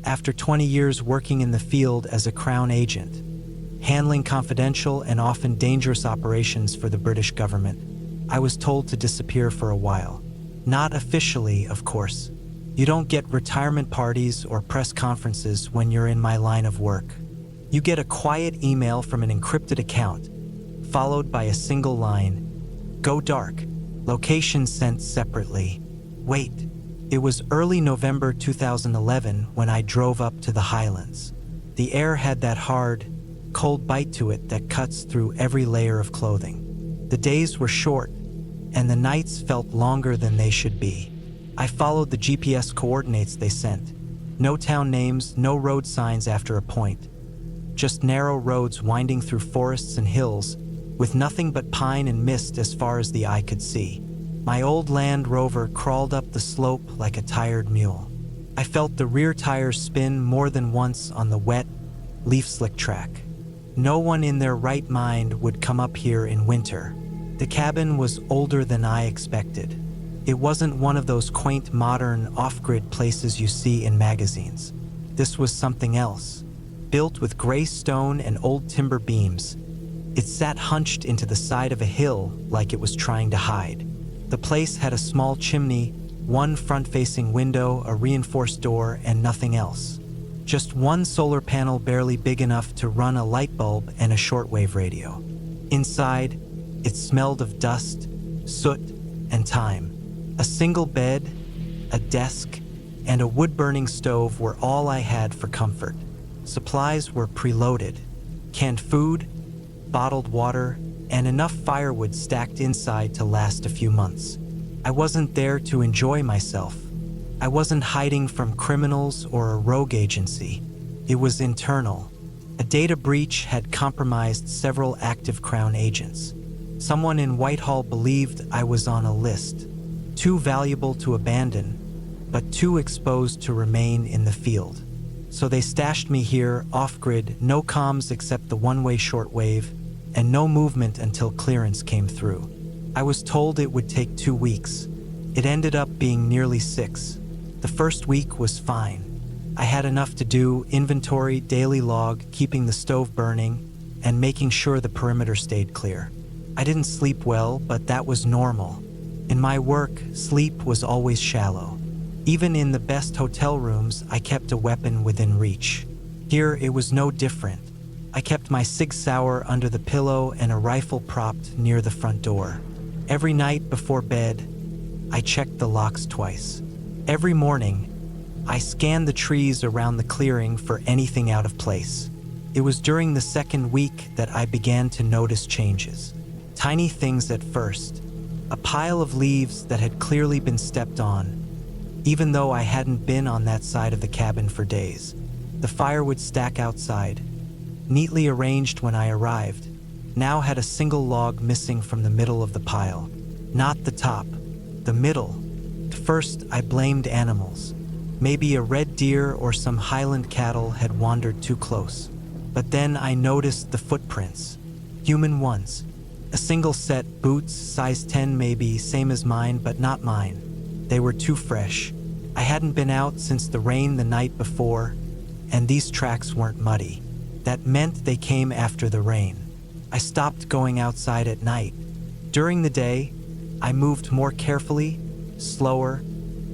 after 20 years working in the field as a Crown agent, handling confidential and often dangerous operations for the British government, I was told to disappear for a while. Not officially, of course. You don't get retirement parties or press conferences when you're in my line of work. You get a quiet email from an encrypted account, followed by a single line, "Go dark. Location sent separately." Wait, it was early November 2011 when I drove up to the Highlands. The air had that hard, cold bite to it that cuts through every layer of clothing. The days were short, and the nights felt longer than they should be. I followed the GPS coordinates they sent. No town names, no road signs after a point. Just narrow roads winding through forests and hills, with nothing but pine and mist as far as the eye could see. My old Land Rover crawled up the slope like a tired mule. I felt the rear tires spin more than once on the wet, leaf-slick track. No one in their right mind would come up here in winter. The cabin was older than I expected. It wasn't one of those quaint, modern, off-grid places you see in magazines. This was something else. Built with gray stone and old timber beams, it sat hunched into the side of a hill like it was trying to hide. The place had a small chimney, one front-facing window, a reinforced door, and nothing else. Just one solar panel barely big enough to run a light bulb and a shortwave radio. Inside, it smelled of dust, soot, and time. A single bed, a desk, and a wood-burning stove were all I had for comfort. Supplies were preloaded. Canned food, bottled water, and enough firewood stacked inside to last a few months. I wasn't there to enjoy myself. I wasn't hiding from criminals or a rogue agency. It was internal. A data breach had compromised several active Crown agents. Someone in Whitehall believed I was on a list, too valuable to abandon, but too exposed to remain in the field. So they stashed me here, off-grid, no comms except the one-way shortwave, and no movement until clearance came through. I was told it would take 2 weeks. It ended up being nearly 6. The first week was fine. I had enough to do: inventory, daily log, keeping the stove burning, and making sure the perimeter stayed clear. I didn't sleep well, but that was normal. In my work, sleep was always shallow. Even in the best hotel rooms, I kept a weapon within reach. Here, it was no different. I kept my Sig Sauer under the pillow and a rifle propped near the front door. Every night before bed, I checked the locks twice. Every morning, I scanned the trees around the clearing for anything out of place. It was during the second week that I began to notice changes. Tiny things at first. A pile of leaves that had clearly been stepped on, even though I hadn't been on that side of the cabin for days. The firewood stack outside, neatly arranged when I arrived, now had a single log missing from the middle of the pile. Not the top, the middle. At first, I blamed animals. Maybe a red deer or some Highland cattle had wandered too close. But then I noticed the footprints. Human ones. A single set, boots, size 10 maybe, same as mine, but not mine. They were too fresh. I hadn't been out since the rain the night before, and these tracks weren't muddy. That meant they came after the rain. I stopped going outside at night. During the day, I moved more carefully, slower,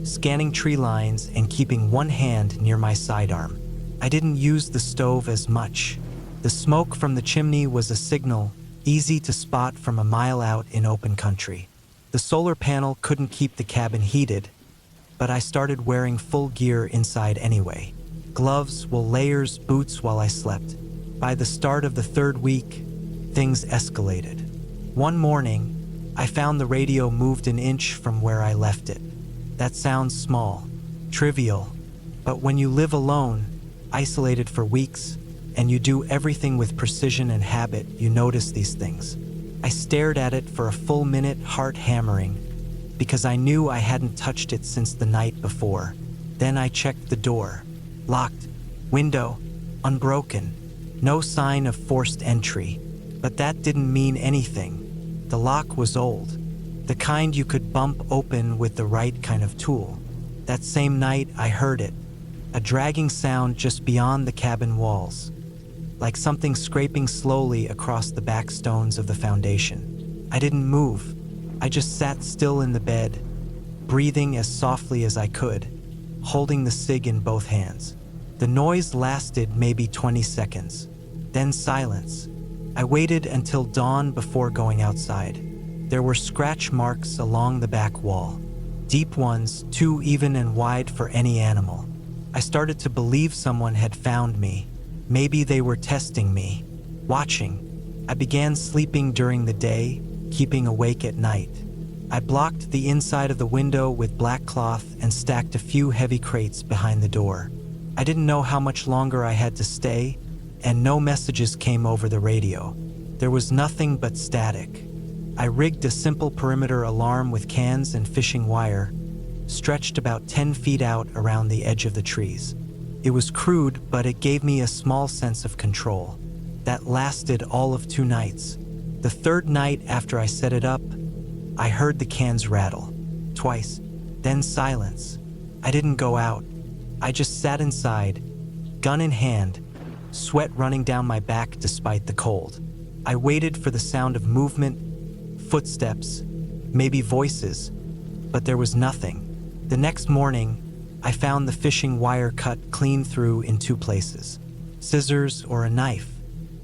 scanning tree lines and keeping one hand near my sidearm. I didn't use the stove as much. The smoke from the chimney was a signal, easy to spot from a mile out in open country. The solar panel couldn't keep the cabin heated, but I started wearing full gear inside anyway. Gloves, wool layers, boots while I slept. By the start of the third week, things escalated. One morning, I found the radio moved an inch from where I left it. That sounds small, trivial, but when you live alone, isolated for weeks, and you do everything with precision and habit, you notice these things. I stared at it for a full minute, heart hammering, because I knew I hadn't touched it since the night before. Then I checked the door. Locked. Window. Unbroken. No sign of forced entry. But that didn't mean anything. The lock was old. The kind you could bump open with the right kind of tool. That same night, I heard it. a dragging sound just beyond the cabin walls, like something scraping slowly across the back stones of the foundation. I didn't move. I just sat still in the bed, breathing as softly as I could, holding the cig in both hands. The noise lasted maybe 20 seconds, then silence. I waited until dawn before going outside. There were scratch marks along the back wall, deep ones, too even and wide for any animal. I started to believe someone had found me. Maybe they were testing me, watching. I began sleeping during the day, keeping awake at night. I blocked the inside of the window with black cloth and stacked a few heavy crates behind the door. I didn't know how much longer I had to stay, and no messages came over the radio. There was nothing but static. I rigged a simple perimeter alarm with cans and fishing wire, stretched about 10 feet out around the edge of the trees. It was crude, but it gave me a small sense of control. That lasted all of 2 nights. The third night after I set it up, I heard the cans rattle. Twice. Then silence. I didn't go out. I just sat inside, gun in hand, sweat running down my back despite the cold. I waited for the sound of movement, footsteps, maybe voices, but there was nothing. The next morning, I found the fishing wire cut clean through in 2 places. Scissors or a knife.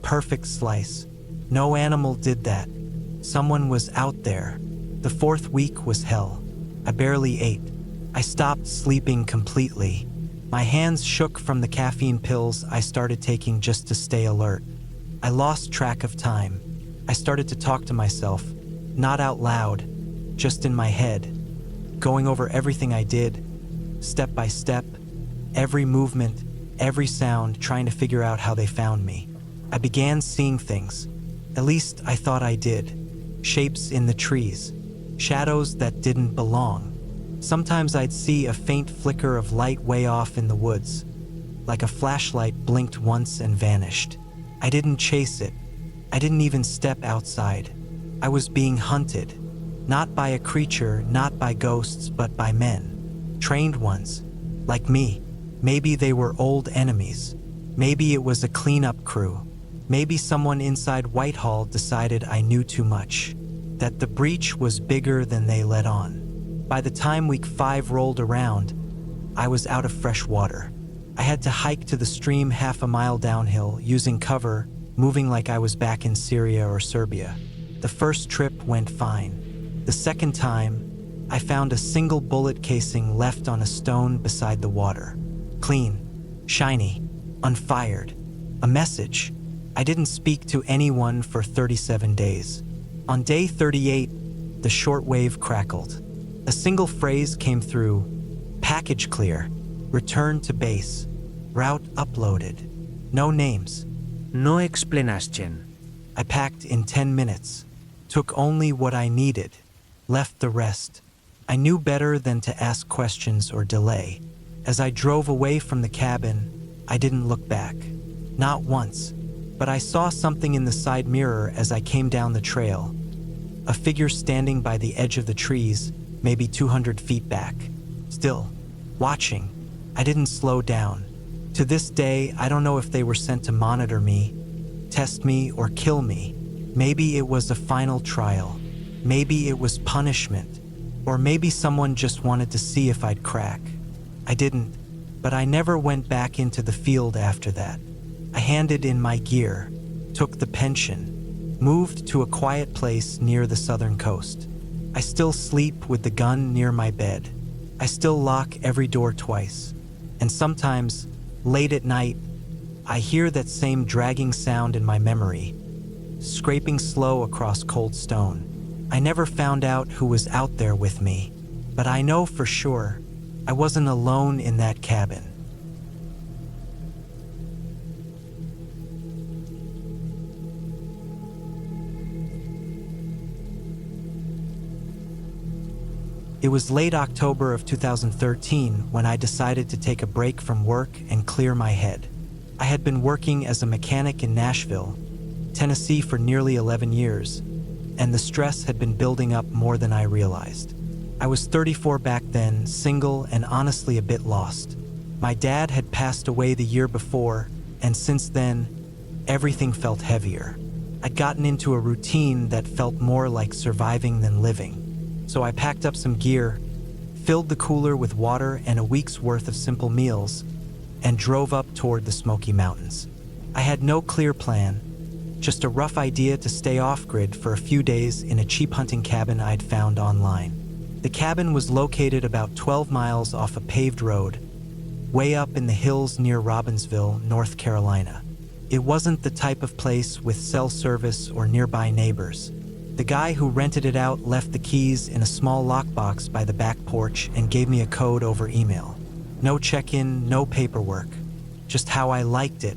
Perfect slice. No animal did that. Someone was out there. The 4th week was hell. I barely ate. I stopped sleeping completely. My hands shook from the caffeine pills I started taking just to stay alert. I lost track of time. I started to talk to myself, not out loud, just in my head, going over everything I did, step by step, every movement, every sound, trying to figure out how they found me. I began seeing things. At least I thought I did. Shapes in the trees, shadows that didn't belong. Sometimes I'd see a faint flicker of light way off in the woods, like a flashlight blinked once and vanished. I didn't chase it. I didn't even step outside. I was being hunted, not by a creature, not by ghosts, but by men. Trained ones, like me. Maybe they were old enemies. Maybe it was a cleanup crew. Maybe someone inside Whitehall decided I knew too much, that the breach was bigger than they let on. By the time week 5 rolled around, I was out of fresh water. I had to hike to the stream half a mile downhill, using cover, moving like I was back in Syria or Serbia. The first trip went fine. The second time, I found a single bullet casing left on a stone beside the water. Clean, shiny, unfired. A message. I didn't speak to anyone for 37 days. On day 38, the shortwave crackled. A single phrase came through: package clear, return to base, route uploaded. No names. No explanation. I packed in 10 minutes, took only what I needed, left the rest. I knew better than to ask questions or delay. As I drove away from the cabin, I didn't look back. Not once, but I saw something in the side mirror as I came down the trail. A figure standing by the edge of the trees, maybe 200 feet back. Still, watching. I didn't slow down. To this day, I don't know if they were sent to monitor me, test me, or kill me. Maybe it was a final trial. Maybe it was punishment. Or maybe someone just wanted to see if I'd crack. I didn't, but I never went back into the field after that. I handed in my gear, took the pension, moved to a quiet place near the southern coast. I still sleep with the gun near my bed. I still lock every door twice. And sometimes, late at night, I hear that same dragging sound in my memory, scraping slow across cold stone. I never found out who was out there with me, but I know for sure I wasn't alone in that cabin. It was late October of 2013 when I decided to take a break from work and clear my head. I had been working as a mechanic in Nashville, Tennessee for nearly 11 years, and the stress had been building up more than I realized. I was 34 back then, single and honestly a bit lost. My dad had passed away the year before, and since then, everything felt heavier. I'd gotten into a routine that felt more like surviving than living. So I packed up some gear, filled the cooler with water and a week's worth of simple meals, and drove up toward the Smoky Mountains. I had no clear plan, just a rough idea to stay off-grid for a few days in a cheap hunting cabin I'd found online. The cabin was located about 12 miles off a paved road, way up in the hills near Robbinsville, North Carolina. It wasn't the type of place with cell service or nearby neighbors. The guy who rented it out left the keys in a small lockbox by the back porch and gave me a code over email. No check-in, no paperwork, just how I liked it.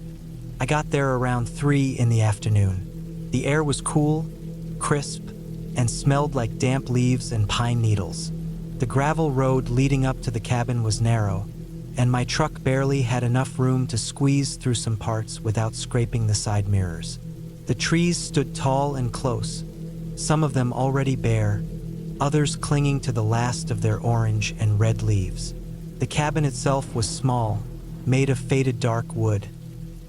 I got there around 3 in the afternoon. The air was cool, crisp, and smelled like damp leaves and pine needles. The gravel road leading up to the cabin was narrow, and my truck barely had enough room to squeeze through some parts without scraping the side mirrors. The trees stood tall and close, some of them already bare, others clinging to the last of their orange and red leaves. The cabin itself was small, made of faded dark wood,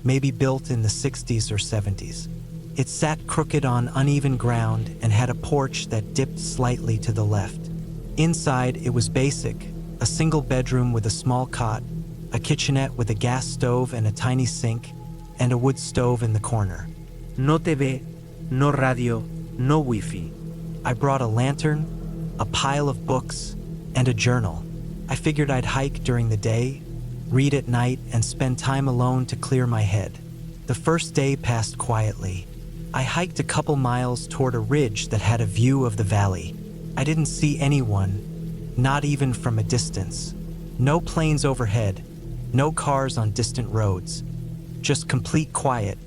maybe built in the 60s or 70s. It sat crooked on uneven ground and had a porch that dipped slightly to the left. Inside, it was basic, a single bedroom with a small cot, a kitchenette with a gas stove and a tiny sink, and a wood stove in the corner. No TV, no radio, no Wi-Fi. I brought a lantern, a pile of books, and a journal. I figured I'd hike during the day, read at night, and spend time alone to clear my head. The first day passed quietly. I hiked a couple miles toward a ridge that had a view of the valley. I didn't see anyone, not even from a distance. No planes overhead, no cars on distant roads. Just complete quiet,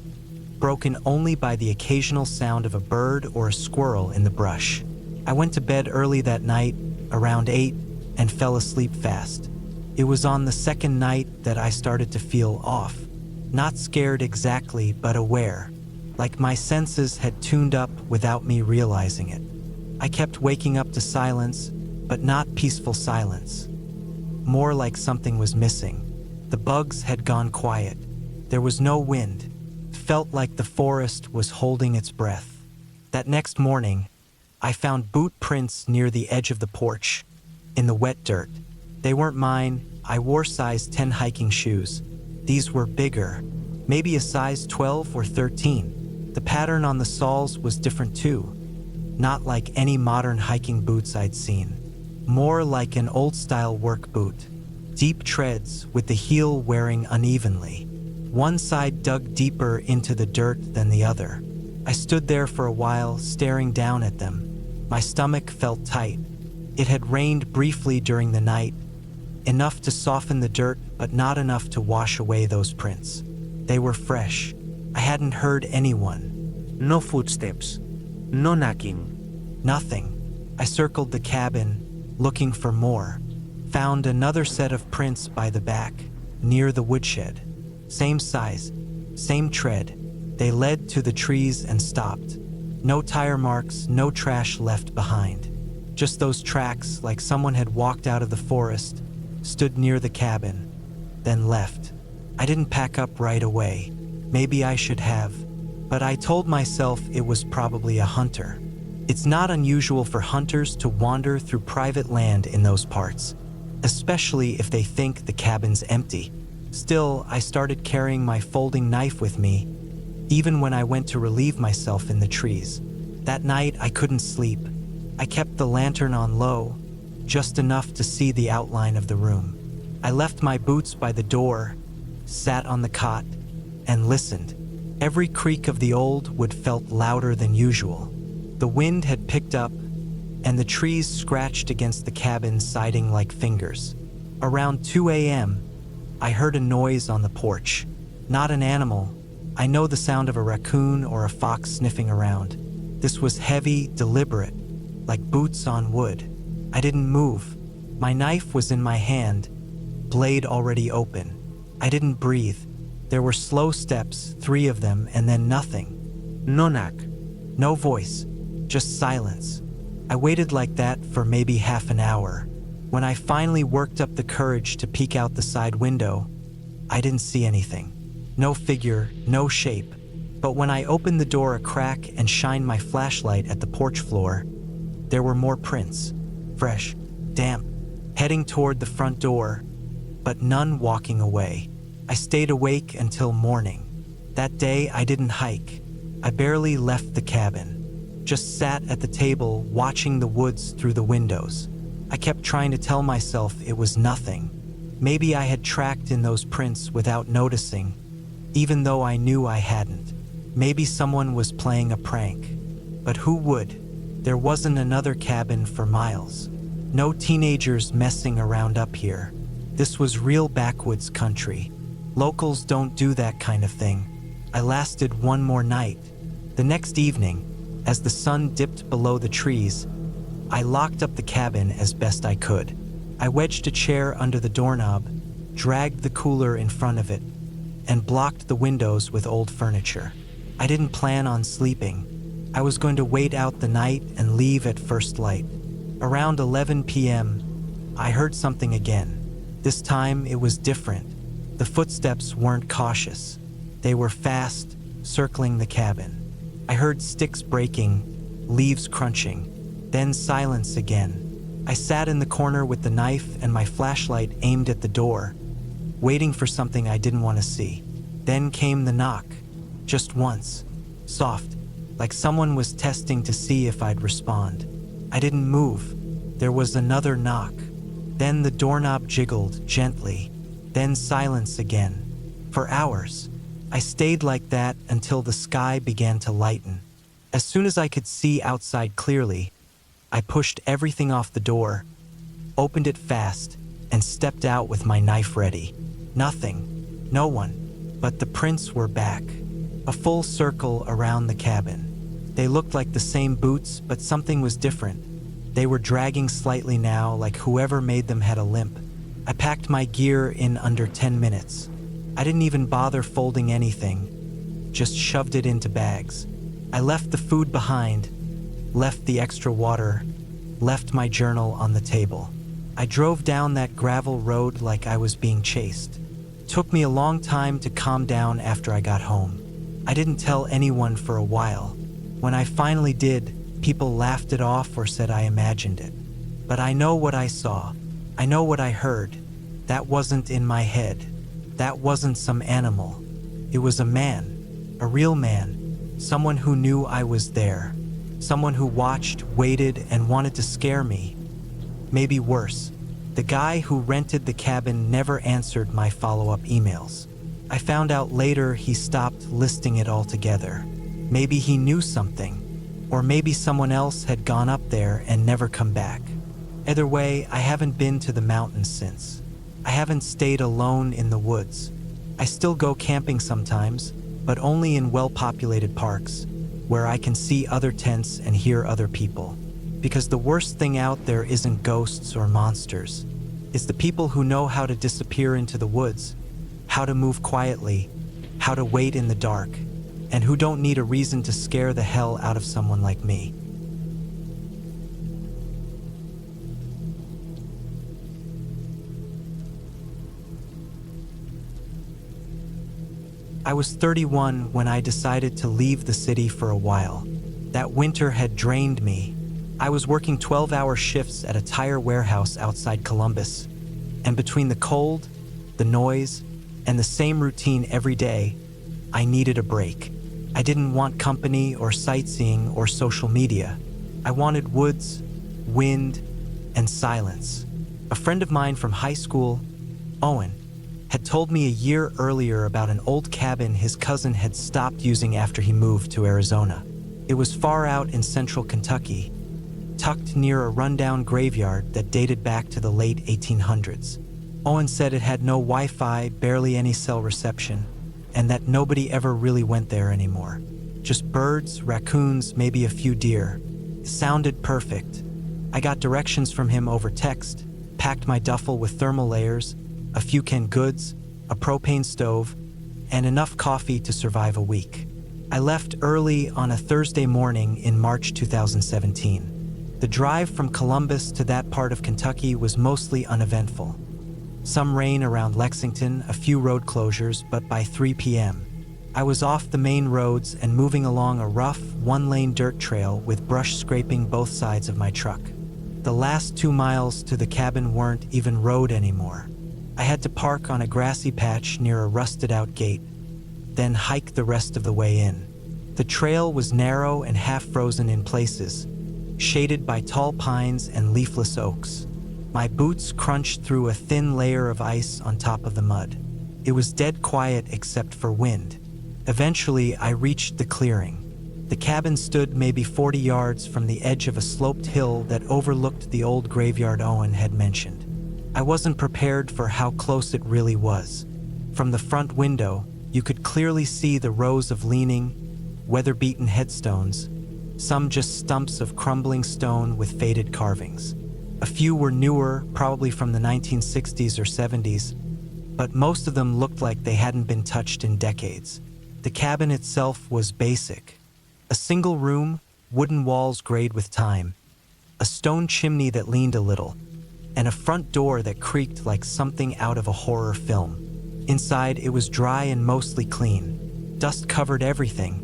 broken only by the occasional sound of a bird or a squirrel in the brush. I went to bed early that night, around 8, and fell asleep fast. It was on the second night that I started to feel off. Not scared exactly, but aware, like my senses had tuned up without me realizing it. I kept waking up to silence, but not peaceful silence. More like something was missing. The bugs had gone quiet. There was no wind. Felt like the forest was holding its breath. That next morning, I found boot prints near the edge of the porch, in the wet dirt. They weren't mine. I wore size 10 hiking shoes. These were bigger, maybe a size 12 or 13. The pattern on the soles was different too. Not like any modern hiking boots I'd seen. More like an old-style work boot. Deep treads with the heel wearing unevenly. One side dug deeper into the dirt than the other. I stood there for a while, staring down at them. My stomach felt tight. It had rained briefly during the night, enough to soften the dirt, but not enough to wash away those prints. They were fresh. I hadn't heard anyone. No footsteps, no knocking. Nothing. I circled the cabin, looking for more. Found another set of prints by the back, near the woodshed. Same size, same tread. They led to the trees and stopped. No tire marks, no trash left behind. Just those tracks, like someone had walked out of the forest, stood near the cabin, then left. I didn't pack up right away. Maybe I should have, but I told myself it was probably a hunter. It's not unusual for hunters to wander through private land in those parts, especially if they think the cabin's empty. Still, I started carrying my folding knife with me, even when I went to relieve myself in the trees. That night, I couldn't sleep. I kept the lantern on low, just enough to see the outline of the room. I left my boots by the door, sat on the cot, and listened. Every creak of the old wood felt louder than usual. The wind had picked up, and the trees scratched against the cabin siding like fingers. Around 2 a.m., I heard a noise on the porch. Not an animal. I know the sound of a raccoon or a fox sniffing around. This was heavy, deliberate, like boots on wood. I didn't move. My knife was in my hand, blade already open. I didn't breathe. There were slow steps, 3 of them, and then nothing. No knock. No voice, just silence. I waited like that for maybe half an hour. When I finally worked up the courage to peek out the side window, I didn't see anything. No figure, no shape. But when I opened the door a crack and shined my flashlight at the porch floor, there were more prints. Fresh, damp, heading toward the front door, but none walking away. I stayed awake until morning. That day, I didn't hike. I barely left the cabin. Just sat at the table watching the woods through the windows. I kept trying to tell myself it was nothing. Maybe I had tracked in those prints without noticing, even though I knew I hadn't. Maybe someone was playing a prank. But who would? There wasn't another cabin for miles. No teenagers messing around up here. This was real backwoods country. Locals don't do that kind of thing. I lasted one more night. The next evening, as the sun dipped below the trees, I locked up the cabin as best I could. I wedged a chair under the doorknob, dragged the cooler in front of it, and blocked the windows with old furniture. I didn't plan on sleeping. I was going to wait out the night and leave at first light. Around 11 p.m., I heard something again. This time it was different. The footsteps weren't cautious. They were fast, circling the cabin. I heard sticks breaking, leaves crunching, then silence again. I sat in the corner with the knife and my flashlight aimed at the door, waiting for something I didn't want to see. Then came the knock, just once, soft, like someone was testing to see if I'd respond. I didn't move. There was another knock. Then the doorknob jiggled gently, then silence again. For hours, I stayed like that until the sky began to lighten. As soon as I could see outside clearly, I pushed everything off the door, opened it fast, and stepped out with my knife ready. Nothing, no one, but the prints were back. A full circle around the cabin. They looked like the same boots, but something was different. They were dragging slightly now, like whoever made them had a limp. I packed my gear in under 10 minutes. I didn't even bother folding anything, just shoved it into bags. I left the food behind, left the extra water, left my journal on the table. I drove down that gravel road like I was being chased. It took me a long time to calm down after I got home. I didn't tell anyone for a while. When I finally did, people laughed it off or said I imagined it. But I know what I saw. I know what I heard. That wasn't in my head. That wasn't some animal. It was a man, a real man, someone who knew I was there, someone who watched, waited, and wanted to scare me. Maybe worse, the guy who rented the cabin never answered my follow-up emails. I found out later he stopped listing it altogether. Maybe he knew something, or maybe someone else had gone up there and never come back. Either way, I haven't been to the mountains since. I haven't stayed alone in the woods. I still go camping sometimes, but only in well-populated parks, where I can see other tents and hear other people. Because the worst thing out there isn't ghosts or monsters. It's the people who know how to disappear into the woods, how to move quietly, how to wait in the dark, and who don't need a reason to scare the hell out of someone like me. I was 31 when I decided to leave the city for a while. That winter had drained me. I was working 12-hour shifts at a tire warehouse outside Columbus, and between the cold, the noise, and the same routine every day, I needed a break. I didn't want company or sightseeing or social media. I wanted woods, wind, and silence. A friend of mine from high school, Owen, had told me a year earlier about an old cabin his cousin had stopped using after he moved to Arizona. It was far out in central Kentucky, tucked near a rundown graveyard that dated back to the late 1800s. Owen said it had no Wi-Fi, barely any cell reception, and that nobody ever really went there anymore. Just birds, raccoons, maybe a few deer. It sounded perfect. I got directions from him over text, packed my duffel with thermal layers, a few canned goods, a propane stove, and enough coffee to survive a week. I left early on a Thursday morning in March 2017. The drive from Columbus to that part of Kentucky was mostly uneventful. Some rain around Lexington, a few road closures, but by 3 p.m., I was off the main roads and moving along a rough, one-lane dirt trail with brush scraping both sides of my truck. The last 2 miles to the cabin weren't even road anymore. I had to park on a grassy patch near a rusted-out gate, then hike the rest of the way in. The trail was narrow and half-frozen in places, shaded by tall pines and leafless oaks. My boots crunched through a thin layer of ice on top of the mud. It was dead quiet except for wind. Eventually, I reached the clearing. The cabin stood maybe 40 yards from the edge of a sloped hill that overlooked the old graveyard Owen had mentioned. I wasn't prepared for how close it really was. From the front window, you could clearly see the rows of leaning, weather-beaten headstones, some just stumps of crumbling stone with faded carvings. A few were newer, probably from the 1960s or 70s, but most of them looked like they hadn't been touched in decades. The cabin itself was basic. A single room, wooden walls grayed with time, a stone chimney that leaned a little, and a front door that creaked like something out of a horror film. Inside, it was dry and mostly clean. Dust covered everything,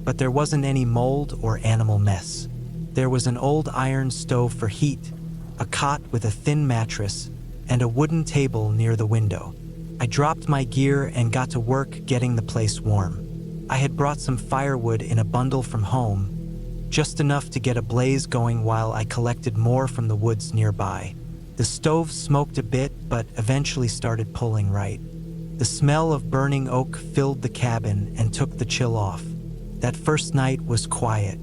but there wasn't any mold or animal mess. There was an old iron stove for heat, a cot with a thin mattress, and a wooden table near the window. I dropped my gear and got to work getting the place warm. I had brought some firewood in a bundle from home, just enough to get a blaze going while I collected more from the woods nearby. The stove smoked a bit, but eventually started pulling right. The smell of burning oak filled the cabin and took the chill off. That first night was quiet.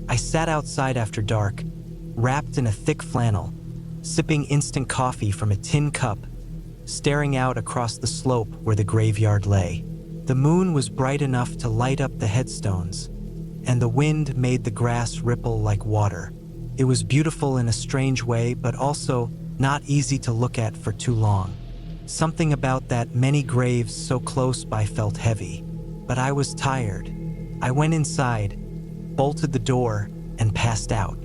I sat outside after dark, wrapped in a thick flannel, sipping instant coffee from a tin cup, staring out across the slope where the graveyard lay. The moon was bright enough to light up the headstones, and the wind made the grass ripple like water. It was beautiful in a strange way, but also not easy to look at for too long. Something about that many graves so close by felt heavy, but I was tired. I went inside, bolted the door, and passed out.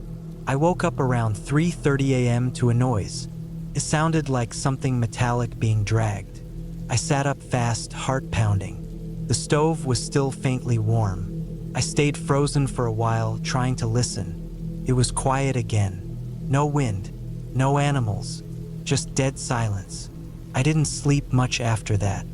I woke up around 3:30 a.m. to a noise. It sounded like something metallic being dragged. I sat up fast, heart pounding. The stove was still faintly warm. I stayed frozen for a while, trying to listen. It was quiet again. No wind, no animals, just dead silence. I didn't sleep much after that.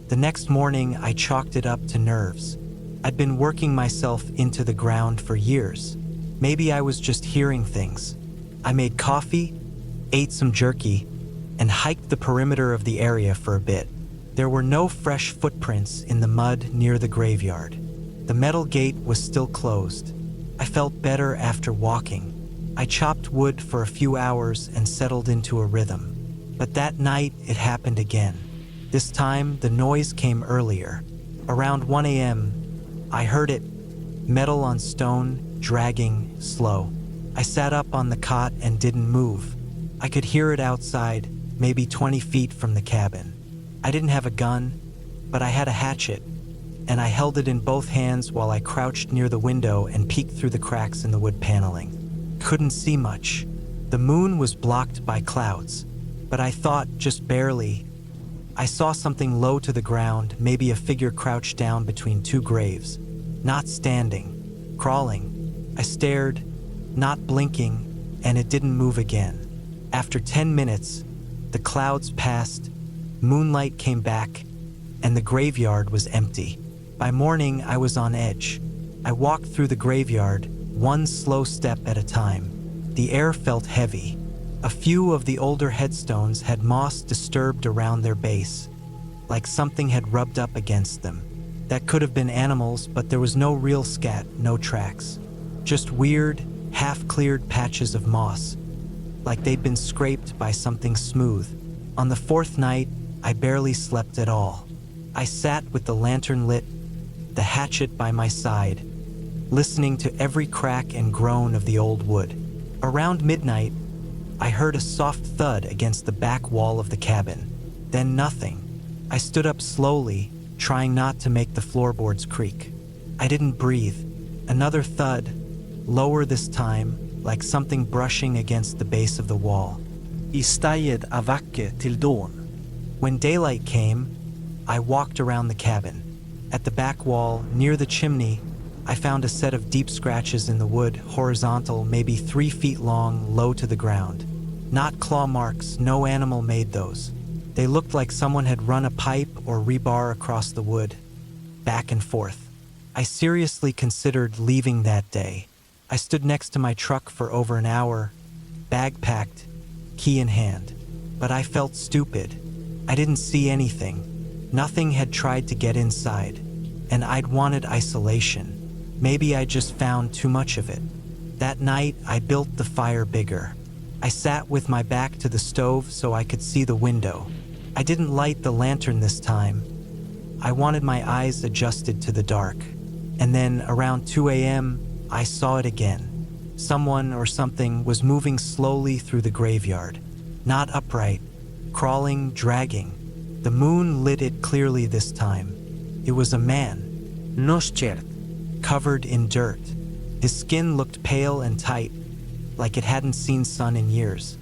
The next morning, I chalked it up to nerves. I'd been working myself into the ground for years. Maybe I was just hearing things. I made coffee, ate some jerky, and hiked the perimeter of the area for a bit. There were no fresh footprints in the mud near the graveyard. The metal gate was still closed. I felt better after walking. I chopped wood for a few hours and settled into a rhythm. But that night, it happened again. This time, the noise came earlier. Around 1 a.m., I heard it, metal on stone, dragging, slow. I sat up on the cot and didn't move. I could hear it outside, maybe 20 feet from the cabin. I didn't have a gun, but I had a hatchet, and I held it in both hands while I crouched near the window and peeked through the cracks in the wood paneling. Couldn't see much. The moon was blocked by clouds, but I thought just barely. I saw something low to the ground, maybe a figure crouched down between two graves. Not standing, crawling. I stared, not blinking, and it didn't move again. After 10 minutes, the clouds passed, moonlight came back, and the graveyard was empty. By morning, I was on edge. I walked through the graveyard, one slow step at a time. The air felt heavy. A few of the older headstones had moss disturbed around their base, like something had rubbed up against them. That could have been animals, but there was no real scat, no tracks. Just weird, half-cleared patches of moss, like they'd been scraped by something smooth. On the fourth night, I barely slept at all. I sat with the lantern lit, the hatchet by my side, listening to every crack and groan of the old wood. Around midnight, I heard a soft thud against the back wall of the cabin. Then nothing. I stood up slowly, trying not to make the floorboards creak. I didn't breathe. Another thud, lower this time, like something brushing against the base of the wall. I steiet av vakke till dawn. When daylight came, I walked around the cabin. At the back wall, near the chimney, I found a set of deep scratches in the wood, horizontal, maybe 3 feet long, low to the ground. Not claw marks, no animal made those. They looked like someone had run a pipe or rebar across the wood, back and forth. I seriously considered leaving that day. I stood next to my truck for over an hour, bag packed, key in hand. But I felt stupid. I didn't see anything. Nothing had tried to get inside, and I'd wanted isolation. Maybe I just found too much of it. That night, I built the fire bigger. I sat with my back to the stove so I could see the window. I didn't light the lantern this time. I wanted my eyes adjusted to the dark. And then, around 2 a.m., I saw it again. Someone or something was moving slowly through the graveyard. Not upright, crawling, dragging. The moon lit it clearly this time. It was a man. Noskjert. Covered in dirt. His skin looked pale and tight, like it hadn't seen sun in years.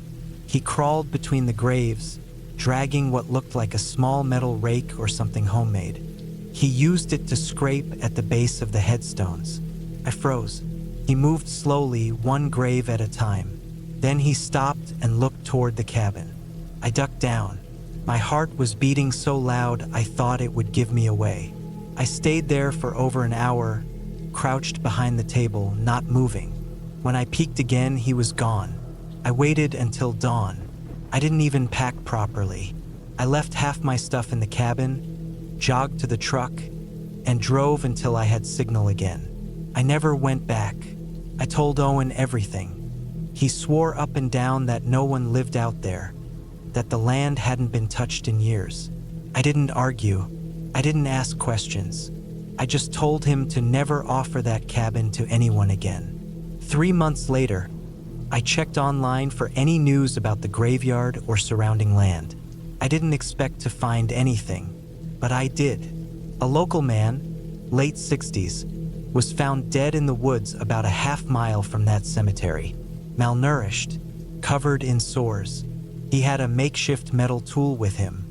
He crawled between the graves, dragging what looked like a small metal rake or something homemade. He used it to scrape at the base of the headstones. I froze. He moved slowly, one grave at a time. Then he stopped and looked toward the cabin. I ducked down. My heart was beating so loud I thought it would give me away. I stayed there for over an hour, crouched behind the table, not moving. When I peeked again, he was gone. I waited until dawn. I didn't even pack properly. I left half my stuff in the cabin, jogged to the truck, and drove until I had signal again. I never went back. I told Owen everything. He swore up and down that no one lived out there, that the land hadn't been touched in years. I didn't argue. I didn't ask questions. I just told him to never offer that cabin to anyone again. 3 months later, I checked online for any news about the graveyard or surrounding land. I didn't expect to find anything, but I did. A local man, late 60s, was found dead in the woods about a half-mile from that cemetery, malnourished, covered in sores. He had a makeshift metal tool with him.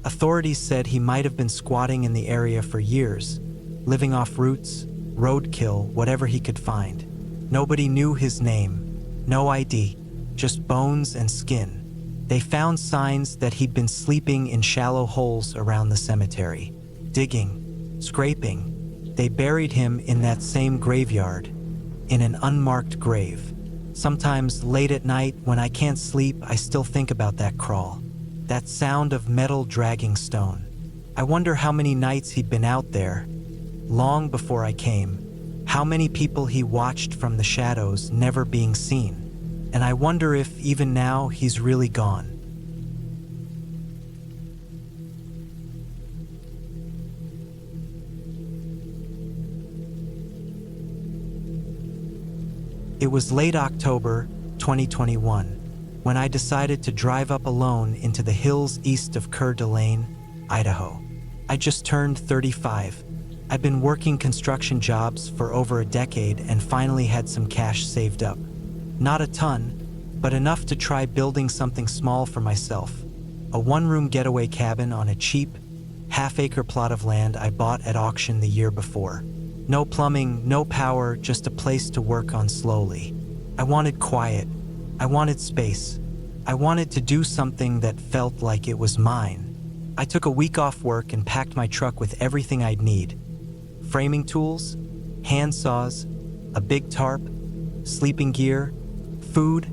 Authorities said he might have been squatting in the area for years, living off roots, roadkill, whatever he could find. Nobody knew his name, no ID, just bones and skin. They found signs that he'd been sleeping in shallow holes around the cemetery, digging, scraping. They buried him in that same graveyard, in an unmarked grave. Sometimes late at night, when I can't sleep, I still think about that crawl, that sound of metal dragging stone. I wonder how many nights he'd been out there, long before I came, how many people he watched from the shadows, never being seen. And I wonder if, even now, he's really gone. It was late October 2021 when I decided to drive up alone into the hills east of Coeur d'Alene, Idaho. I just turned 35. I'd been working construction jobs for over a decade and finally had some cash saved up. Not a ton, but enough to try building something small for myself. A one-room getaway cabin on a cheap, half-acre plot of land I bought at auction the year before. No plumbing, no power, just a place to work on slowly. I wanted quiet. I wanted space. I wanted to do something that felt like it was mine. I took a week off work and packed my truck with everything I'd need. Framing tools, hand saws, a big tarp, sleeping gear, food,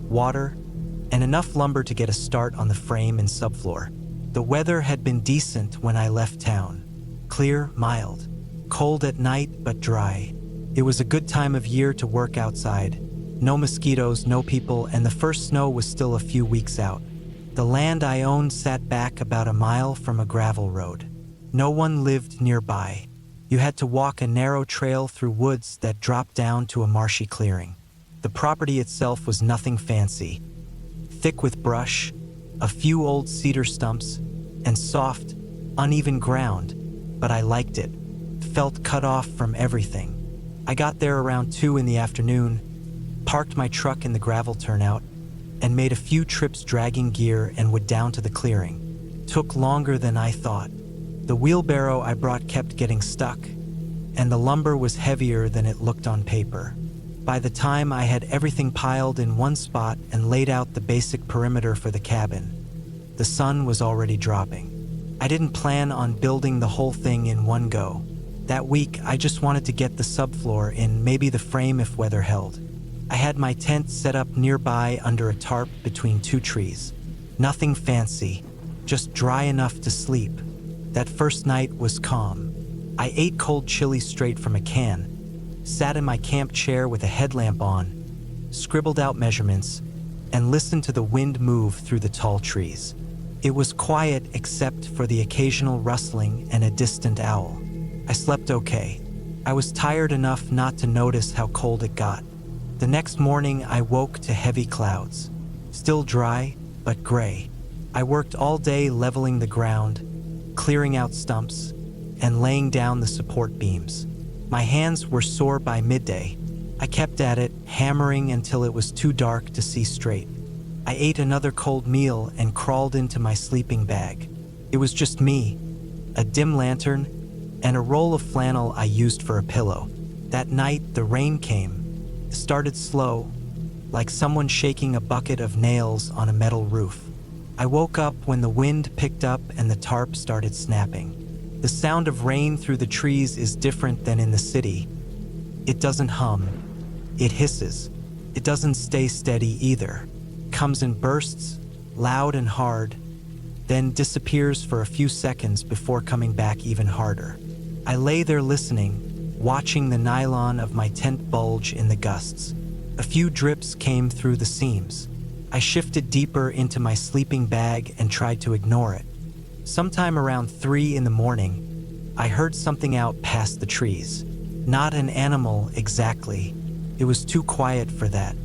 water, and enough lumber to get a start on the frame and subfloor. The weather had been decent when I left town. Clear, mild. Cold at night, but dry. It was a good time of year to work outside. No mosquitoes, no people, and the first snow was still a few weeks out. The land I owned sat back about a mile from a gravel road. No one lived nearby. You had to walk a narrow trail through woods that dropped down to a marshy clearing. The property itself was nothing fancy. Thick with brush, a few old cedar stumps, and soft, uneven ground, but I liked it. Felt cut off from everything. I got there around 2 in the afternoon, parked my truck in the gravel turnout, and made a few trips dragging gear and wood down to the clearing. Took longer than I thought. The wheelbarrow I brought kept getting stuck, and the lumber was heavier than it looked on paper. By the time I had everything piled in one spot and laid out the basic perimeter for the cabin, the sun was already dropping. I didn't plan on building the whole thing in one go. That week, I just wanted to get the subfloor in, maybe the frame if weather held. I had my tent set up nearby under a tarp between two trees. Nothing fancy, just dry enough to sleep. That first night was calm. I ate cold chili straight from a can, sat in my camp chair with a headlamp on, scribbled out measurements, and listened to the wind move through the tall trees. It was quiet except for the occasional rustling and a distant owl. I slept okay. I was tired enough not to notice how cold it got. The next morning, I woke to heavy clouds. Still dry, but gray. I worked all day leveling the ground, clearing out stumps, and laying down the support beams. My hands were sore by midday. I kept at it, hammering until it was too dark to see straight. I ate another cold meal and crawled into my sleeping bag. It was just me, a dim lantern, and a roll of flannel I used for a pillow. That night, the rain came. It started slow, like someone shaking a bucket of nails on a metal roof. I woke up when the wind picked up and the tarp started snapping. The sound of rain through the trees is different than in the city. It doesn't hum. It hisses. It doesn't stay steady either. It comes in bursts, loud and hard, then disappears for a few seconds before coming back even harder. I lay there listening, watching the nylon of my tent bulge in the gusts. A few drips came through the seams. I shifted deeper into my sleeping bag and tried to ignore it. Sometime around 3 in the morning, I heard something out past the trees. Not an animal exactly. It was too quiet for that.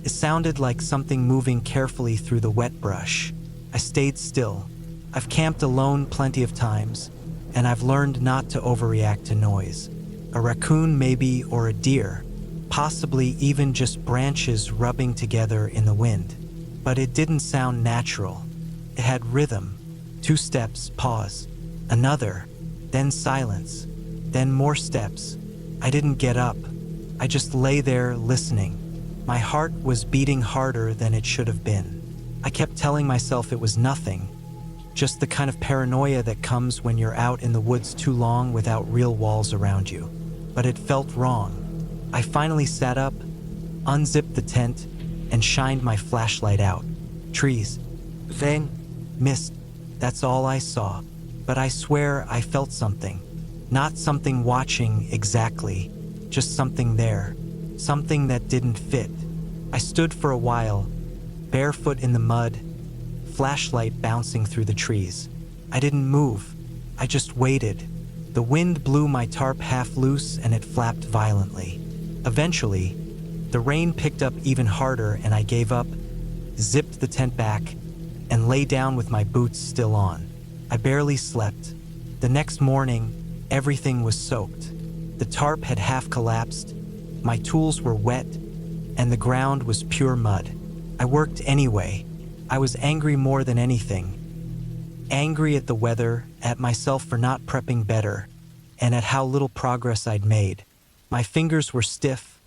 It sounded like something moving carefully through the wet brush. I stayed still. I've camped alone plenty of times, and I've learned not to overreact to noise. A raccoon maybe, or a deer, possibly even just branches rubbing together in the wind. But it didn't sound natural. It had rhythm. 2 steps, pause. Another, then silence, then more steps. I didn't get up. I just lay there listening. My heart was beating harder than it should have been. I kept telling myself it was nothing, just the kind of paranoia that comes when you're out in the woods too long without real walls around you. But it felt wrong. I finally sat up, unzipped the tent, and shined my flashlight out. Trees. Then, mist. That's all I saw. But I swear I felt something. Not something watching exactly, just something there. Something that didn't fit. I stood for a while, barefoot in the mud, flashlight bouncing through the trees. I didn't move. I just waited. The wind blew my tarp half loose and it flapped violently. Eventually, the rain picked up even harder and I gave up, zipped the tent back, and lay down with my boots still on. I barely slept. The next morning, everything was soaked. The tarp had half collapsed, my tools were wet, and the ground was pure mud. I worked anyway. I was angry more than anything. Angry at the weather, at myself for not prepping better, and at how little progress I'd made. My fingers were stiff,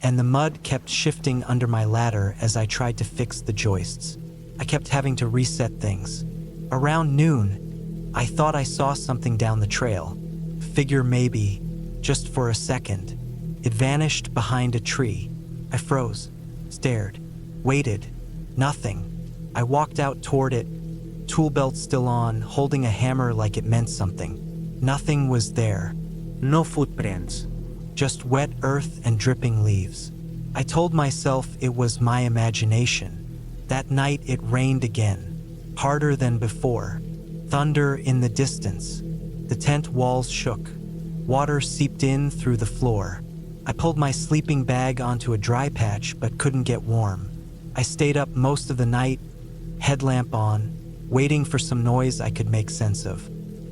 and the mud kept shifting under my ladder as I tried to fix the joists. I kept having to reset things. Around noon, I thought I saw something down the trail. Figure maybe, just for a second. It vanished behind a tree. I froze, stared, waited. Nothing. I walked out toward it, tool belt still on, holding a hammer like it meant something. Nothing was there. No footprints. Just wet earth and dripping leaves. I told myself it was my imagination. That night it rained again, harder than before. Thunder in the distance. The tent walls shook. Water seeped in through the floor. I pulled my sleeping bag onto a dry patch but couldn't get warm. I stayed up most of the night, headlamp on, waiting for some noise I could make sense of.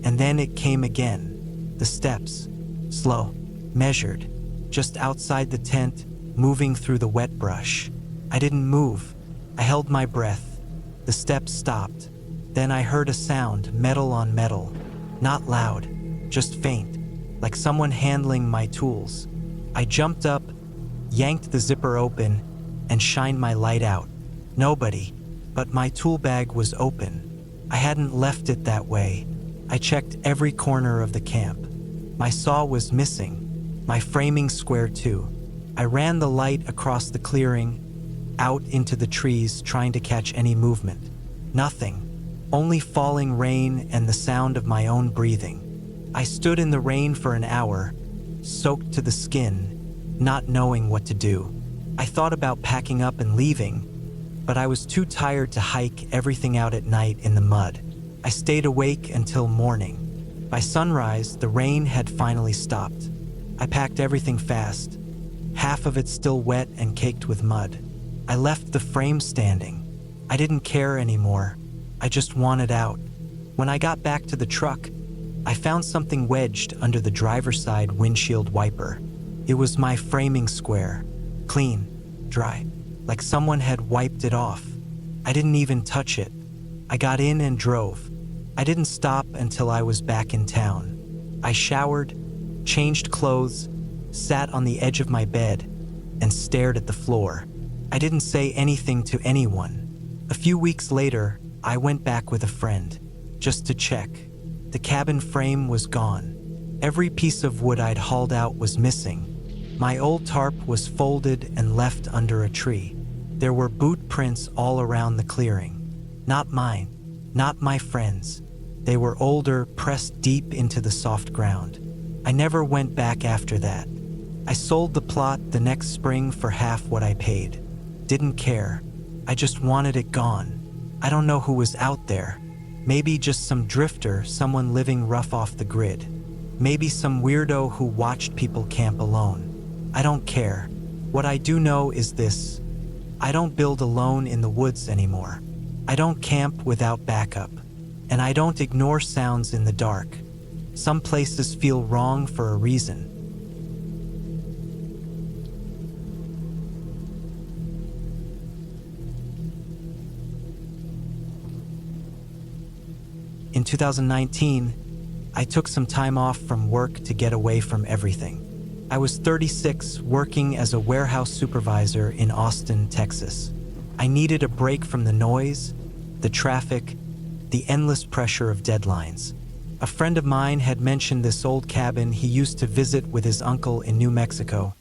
And then it came again. The steps. Slow. Measured. Just outside the tent, moving through the wet brush. I didn't move. I held my breath. The steps stopped. Then I heard a sound, metal on metal. Not loud, just faint, like someone handling my tools. I jumped up, yanked the zipper open, and shined my light out. Nobody, but my tool bag was open. I hadn't left it that way. I checked every corner of the camp. My saw was missing, my framing square too. I ran the light across the clearing, out into the trees, trying to catch any movement. Nothing, only falling rain and the sound of my own breathing. I stood in the rain for an hour, soaked to the skin, not knowing what to do. I thought about packing up and leaving, but I was too tired to hike everything out at night in the mud. I stayed awake until morning. By sunrise, the rain had finally stopped. I packed everything fast, half of it still wet and caked with mud. I left the frame standing. I didn't care anymore. I just wanted out. When I got back to the truck, I found something wedged under the driver's side windshield wiper. It was my framing square, clean, dry, like someone had wiped it off. I didn't even touch it. I got in and drove. I didn't stop until I was back in town. I showered, changed clothes, sat on the edge of my bed, and stared at the floor. I didn't say anything to anyone. A few weeks later, I went back with a friend, just to check. The cabin frame was gone. Every piece of wood I'd hauled out was missing. My old tarp was folded and left under a tree. There were boot prints all around the clearing. Not mine, not my friends'. They were older, pressed deep into the soft ground. I never went back after that. I sold the plot the next spring for half what I paid. Didn't care. I just wanted it gone. I don't know who was out there. Maybe just some drifter, someone living rough off the grid. Maybe some weirdo who watched people camp alone. I don't care. What I do know is this: I don't build alone in the woods anymore. I don't camp without backup. And I don't ignore sounds in the dark. Some places feel wrong for a reason. In 2019, I took some time off from work to get away from everything. I was 36, working as a warehouse supervisor in Austin, Texas. I needed a break from the noise, the traffic, the endless pressure of deadlines. A friend of mine had mentioned this old cabin he used to visit with his uncle in New Mexico,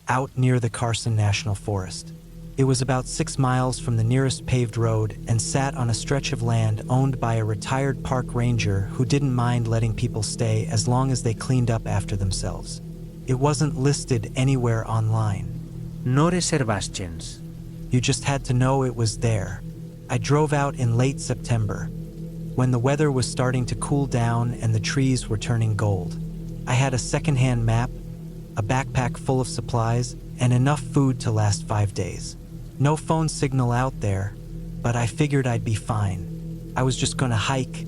out near the Carson National Forest. It was about 6 miles from the nearest paved road and sat on a stretch of land owned by a retired park ranger who didn't mind letting people stay as long as they cleaned up after themselves. It wasn't listed anywhere online. No reservations. You just had to know it was there. I drove out in late September, when the weather was starting to cool down and the trees were turning gold. I had a secondhand map, a backpack full of supplies, and enough food to last 5 days. No phone signal out there, but I figured I'd be fine. I was just gonna hike,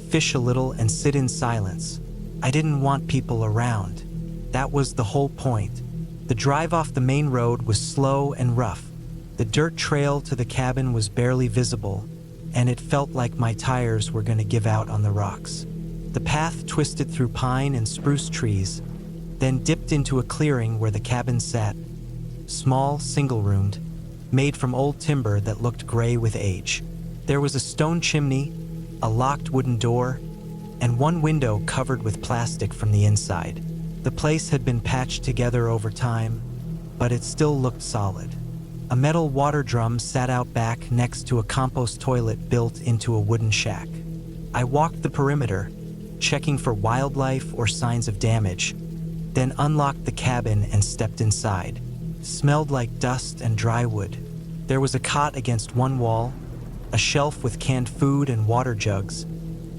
fish a little, and sit in silence. I didn't want people around. That was the whole point. The drive off the main road was slow and rough. The dirt trail to the cabin was barely visible, and it felt like my tires were gonna give out on the rocks. The path twisted through pine and spruce trees, then dipped into a clearing where the cabin sat. Small, single-roomed, made from old timber that looked gray with age. There was a stone chimney, a locked wooden door, and one window covered with plastic from the inside. The place had been patched together over time, but it still looked solid. A metal water drum sat out back next to a compost toilet built into a wooden shack. I walked the perimeter, checking for wildlife or signs of damage, then unlocked the cabin and stepped inside. Smelled like dust and dry wood. There was a cot against one wall, a shelf with canned food and water jugs,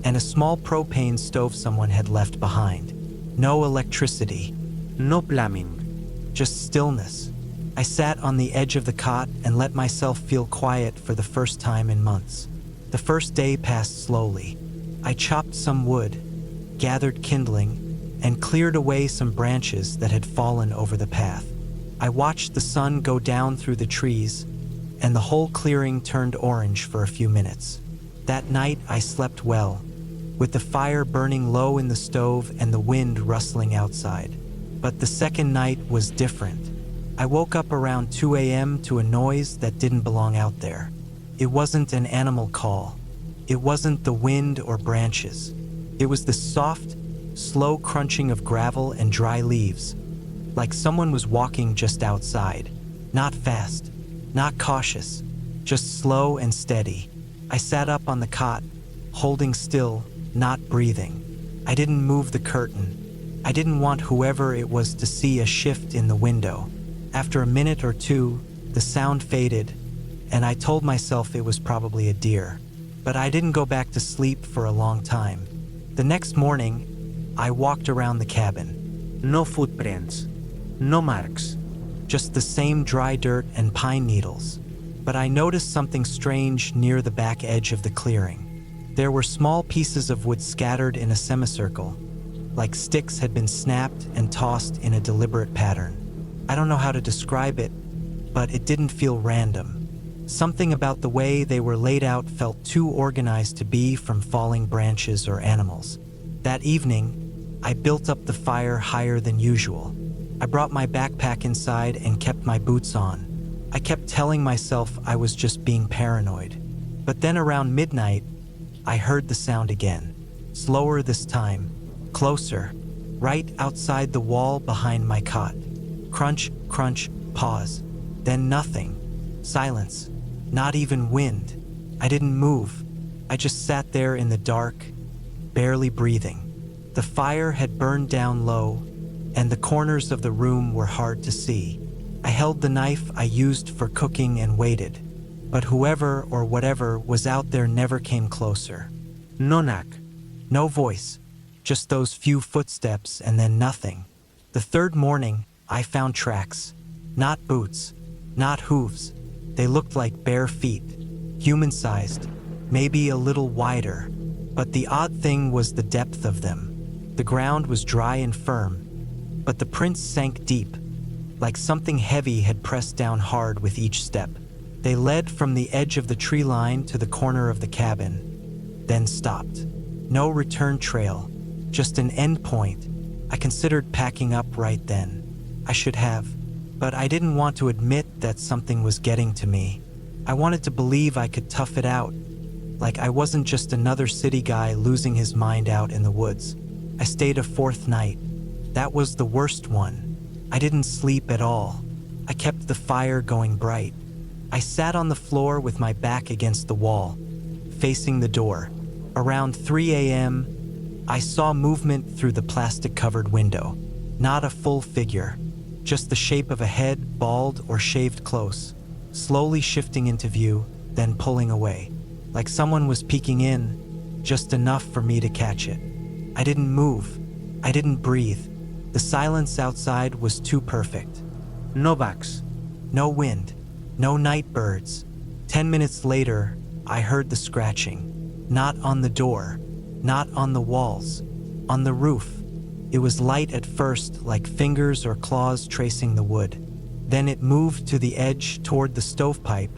and a small propane stove someone had left behind. No electricity. No plumbing. Just stillness. I sat on the edge of the cot and let myself feel quiet for the first time in months. The first day passed slowly. I chopped some wood, gathered kindling, and cleared away some branches that had fallen over the path. I watched the sun go down through the trees, and the whole clearing turned orange for a few minutes. That night I slept well, with the fire burning low in the stove and the wind rustling outside. But the second night was different. I woke up around 2 a.m. to a noise that didn't belong out there. It wasn't an animal call. It wasn't the wind or branches. It was the soft, slow crunching of gravel and dry leaves, like someone was walking just outside. Not fast, not cautious, just slow and steady. I sat up on the cot, holding still, not breathing. I didn't move the curtain. I didn't want whoever it was to see a shift in the window. After a minute or two, the sound faded, and I told myself it was probably a deer. But I didn't go back to sleep for a long time. The next morning, I walked around the cabin. No footprints. No marks. Just the same dry dirt and pine needles. But I noticed something strange near the back edge of the clearing. There were small pieces of wood scattered in a semicircle, like sticks had been snapped and tossed in a deliberate pattern. I don't know how to describe it, but it didn't feel random. Something about the way they were laid out felt too organized to be from falling branches or animals. That evening, I built up the fire higher than usual. I brought my backpack inside and kept my boots on. I kept telling myself I was just being paranoid. But then around midnight, I heard the sound again. Slower this time, closer, right outside the wall behind my cot. Crunch, crunch, pause. Then nothing. Silence. Not even wind. I didn't move. I just sat there in the dark, barely breathing. The fire had burned down low, and the corners of the room were hard to see. I held the knife I used for cooking and waited, but whoever or whatever was out there never came closer. No knock. No voice, just those few footsteps and then nothing. The third morning, I found tracks. Not boots, not hooves. They looked like bare feet, human-sized, maybe a little wider. But the odd thing was the depth of them. The ground was dry and firm, but the prints sank deep, like something heavy had pressed down hard with each step. They led from the edge of the tree line to the corner of the cabin, then stopped. No return trail, just an end point. I considered packing up right then. I should have, but I didn't want to admit that something was getting to me. I wanted to believe I could tough it out, like I wasn't just another city guy losing his mind out in the woods. I stayed a fourth night. That was the worst one. I didn't sleep at all. I kept the fire going bright. I sat on the floor with my back against the wall, facing the door. Around 3 a.m., I saw movement through the plastic-covered window. Not a full figure, just the shape of a head, bald or shaved close, slowly shifting into view, then pulling away, like someone was peeking in, just enough for me to catch it. I didn't move. I didn't breathe. The silence outside was too perfect. No bugs. No wind. No night birds. 10 minutes later, I heard the scratching. Not on the door. Not on the walls. On the roof. It was light at first, like fingers or claws tracing the wood. Then it moved to the edge toward the stovepipe,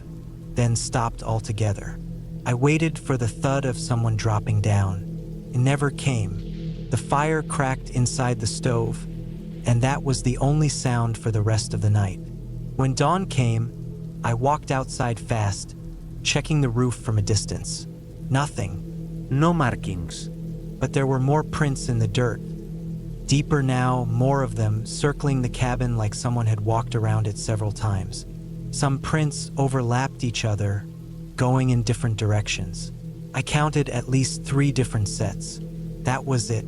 then stopped altogether. I waited for the thud of someone dropping down. It never came. The fire cracked inside the stove, and that was the only sound for the rest of the night. When dawn came, I walked outside fast, checking the roof from a distance. Nothing. No markings. But there were more prints in the dirt. Deeper now, more of them, circling the cabin like someone had walked around it several times. Some prints overlapped each other, going in different directions. I counted at least 3 different sets. That was it.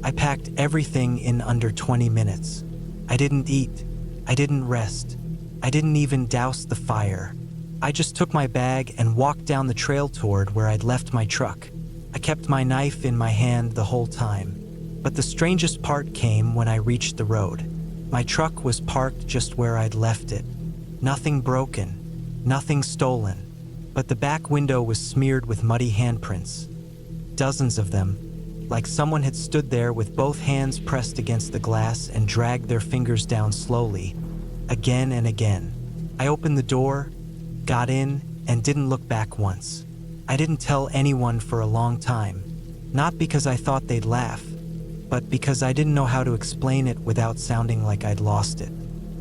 I packed everything in under 20 minutes. I didn't eat. I didn't rest. I didn't even douse the fire. I just took my bag and walked down the trail toward where I'd left my truck. I kept my knife in my hand the whole time. But the strangest part came when I reached the road. My truck was parked just where I'd left it. Nothing broken, nothing stolen, but the back window was smeared with muddy handprints. Dozens of them, like someone had stood there with both hands pressed against the glass and dragged their fingers down slowly, again and again. I opened the door, got in, and didn't look back once. I didn't tell anyone for a long time, not because I thought they'd laugh, but because I didn't know how to explain it without sounding like I'd lost it.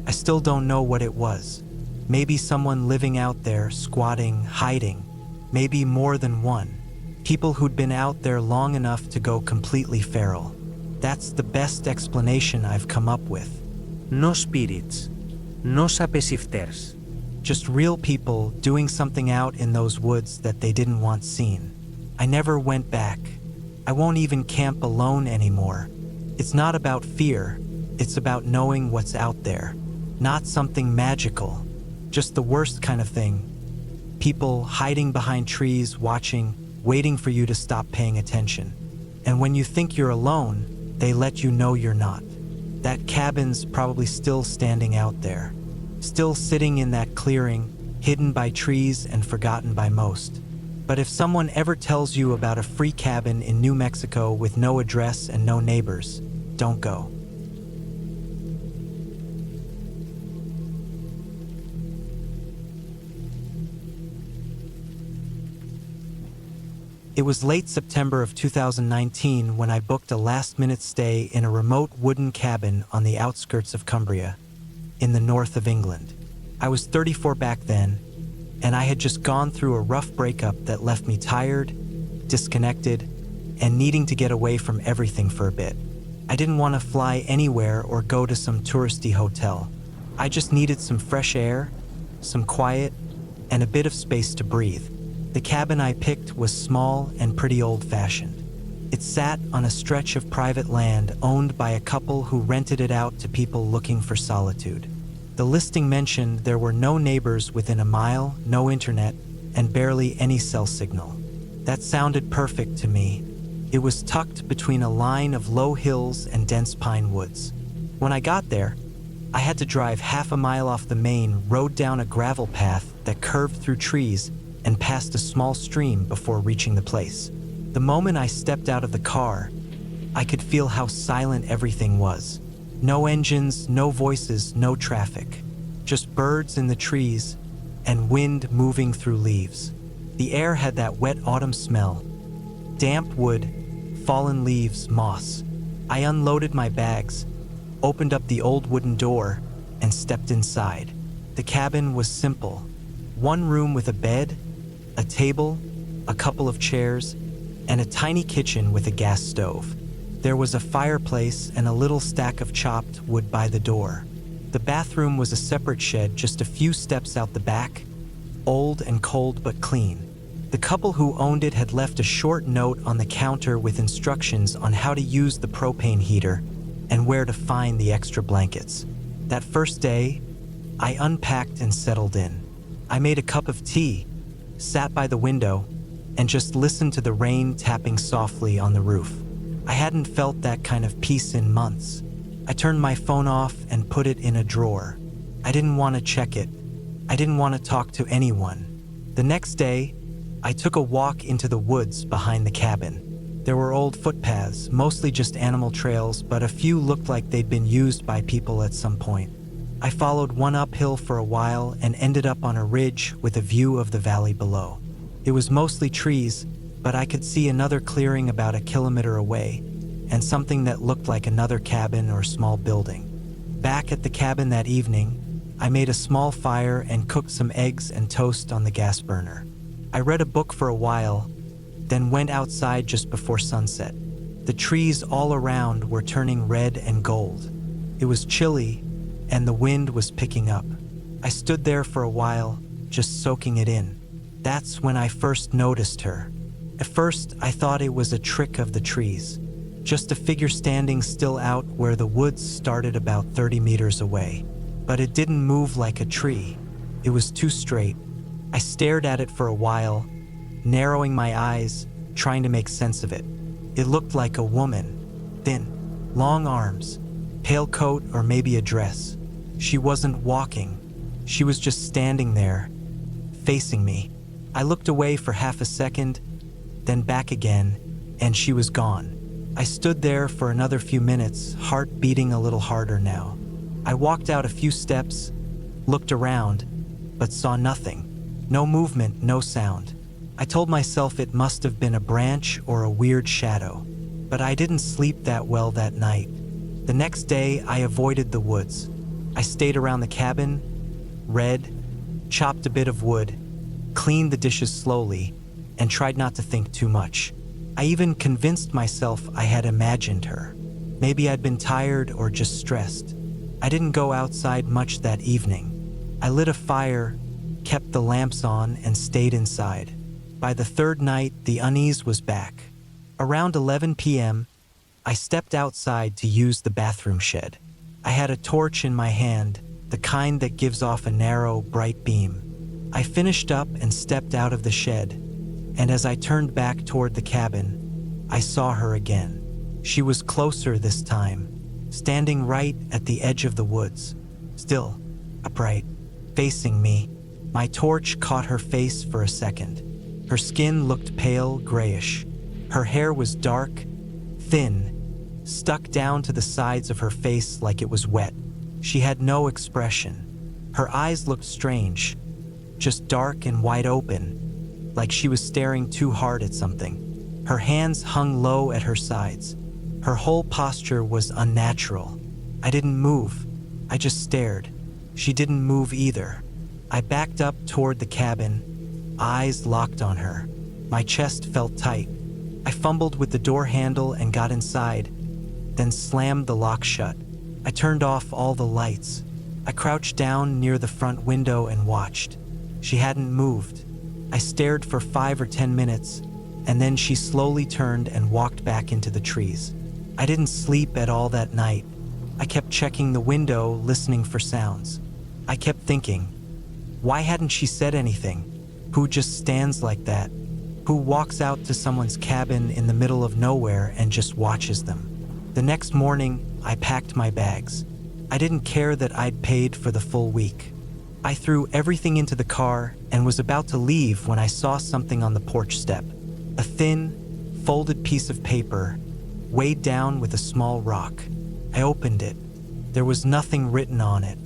I still don't know what it was. Maybe someone living out there, squatting, hiding. Maybe more than one. People who'd been out there long enough to go completely feral. That's the best explanation I've come up with. No spirits, no sapesifters. Just real people doing something out in those woods that they didn't want seen. I never went back. I won't even camp alone anymore. It's not about fear. It's about knowing what's out there. Not something magical. Just the worst kind of thing. People hiding behind trees, watching, waiting for you to stop paying attention. And when you think you're alone, they let you know you're not. That cabin's probably still standing out there. Still sitting in that clearing, hidden by trees and forgotten by most. But if someone ever tells you about a free cabin in New Mexico with no address and no neighbors, don't go. It was late September of 2019 when I booked a last-minute stay in a remote wooden cabin on the outskirts of Cumbria, in the north of England. I was 34 back then, and I had just gone through a rough breakup that left me tired, disconnected, and needing to get away from everything for a bit. I didn't want to fly anywhere or go to some touristy hotel. I just needed some fresh air, some quiet, and a bit of space to breathe. The cabin I picked was small and pretty old-fashioned. It sat on a stretch of private land owned by a couple who rented it out to people looking for solitude. The listing mentioned there were no neighbors within a mile, no internet, and barely any cell signal. That sounded perfect to me. It was tucked between a line of low hills and dense pine woods. When I got there, I had to drive half a mile off the main road down a gravel path that curved through trees and past a small stream before reaching the place. The moment I stepped out of the car, I could feel how silent everything was. No engines, no voices, no traffic. Just birds in the trees and wind moving through leaves. The air had that wet autumn smell. Damp wood, fallen leaves, moss. I unloaded my bags, opened up the old wooden door, and stepped inside. The cabin was simple. One room with a bed, a table, a couple of chairs, and a tiny kitchen with a gas stove. There was a fireplace and a little stack of chopped wood by the door. The bathroom was a separate shed just a few steps out the back, old and cold but clean. The couple who owned it had left a short note on the counter with instructions on how to use the propane heater and where to find the extra blankets. That first day, I unpacked and settled in. I made a cup of tea, sat by the window, and just listened to the rain tapping softly on the roof. I hadn't felt that kind of peace in months. I turned my phone off and put it in a drawer. I didn't want to check it. I didn't want to talk to anyone. The next day, I took a walk into the woods behind the cabin. There were old footpaths, mostly just animal trails, but a few looked like they'd been used by people at some point. I followed one uphill for a while and ended up on a ridge with a view of the valley below. It was mostly trees, but I could see another clearing about a kilometer away, and something that looked like another cabin or small building. Back at the cabin that evening, I made a small fire and cooked some eggs and toast on the gas burner. I read a book for a while, then went outside just before sunset. The trees all around were turning red and gold. It was chilly, and the wind was picking up. I stood there for a while, just soaking it in. That's when I first noticed her. At first, I thought it was a trick of the trees, just a figure standing still out where the woods started about 30 meters away. But it didn't move like a tree. It was too straight. I stared at it for a while, narrowing my eyes, trying to make sense of it. It looked like a woman, thin, long arms, pale coat or maybe a dress. She wasn't walking. She was just standing there, facing me. I looked away for half a second, then back again, and she was gone. I stood there for another few minutes, heart beating a little harder now. I walked out a few steps, looked around, but saw nothing. No movement, no sound. I told myself it must have been a branch or a weird shadow, but I didn't sleep that well that night. The next day, I avoided the woods. I stayed around the cabin, read, chopped a bit of wood, cleaned the dishes slowly, and tried not to think too much. I even convinced myself I had imagined her. Maybe I'd been tired or just stressed. I didn't go outside much that evening. I lit a fire, kept the lamps on, and stayed inside. By the third night, the unease was back. Around 11 p.m., I stepped outside to use the bathroom shed. I had a torch in my hand, the kind that gives off a narrow, bright beam. I finished up and stepped out of the shed, and as I turned back toward the cabin, I saw her again. She was closer this time, standing right at the edge of the woods, still, upright, facing me. My torch caught her face for a second. Her skin looked pale, grayish. Her hair was dark, thin, stuck down to the sides of her face like it was wet. She had no expression. Her eyes looked strange, just dark and wide open, like she was staring too hard at something. Her hands hung low at her sides. Her whole posture was unnatural. I didn't move. I just stared. She didn't move either. I backed up toward the cabin, eyes locked on her. My chest felt tight. I fumbled with the door handle and got inside, then slammed the lock shut. I turned off all the lights. I crouched down near the front window and watched. She hadn't moved. I stared for 5 or 10 minutes, and then she slowly turned and walked back into the trees. I didn't sleep at all that night. I kept checking the window, listening for sounds. I kept thinking, why hadn't she said anything? Who just stands like that? Who walks out to someone's cabin in the middle of nowhere and just watches them? The next morning, I packed my bags. I didn't care that I'd paid for the full week. I threw everything into the car and was about to leave when I saw something on the porch step. A thin, folded piece of paper, weighed down with a small rock. I opened it. There was nothing written on it.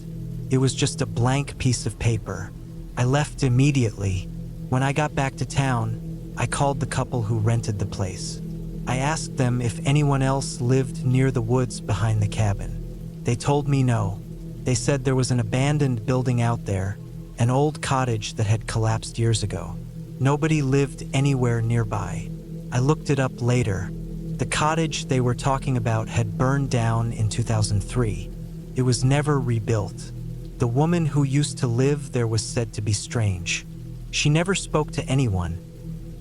It was just a blank piece of paper. I left immediately. When I got back to town, I called the couple who rented the place. I asked them if anyone else lived near the woods behind the cabin. They told me no. They said there was an abandoned building out there, an old cottage that had collapsed years ago. Nobody lived anywhere nearby. I looked it up later. The cottage they were talking about had burned down in 2003. It was never rebuilt. The woman who used to live there was said to be strange. She never spoke to anyone,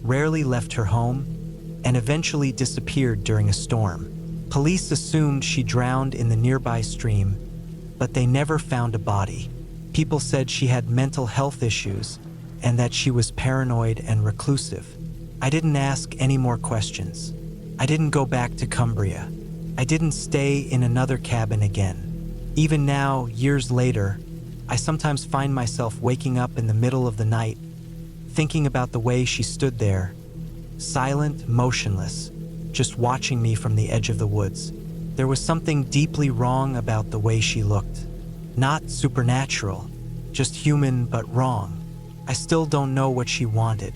rarely left her home, and eventually disappeared during a storm. Police assumed she drowned in the nearby stream, but they never found a body. People said she had mental health issues and that she was paranoid and reclusive. I didn't ask any more questions. I didn't go back to Cumbria. I didn't stay in another cabin again. Even now, years later, I sometimes find myself waking up in the middle of the night, thinking about the way she stood there, silent, motionless, just watching me from the edge of the woods. There was something deeply wrong about the way she looked. Not supernatural, just human but wrong. I still don't know what she wanted.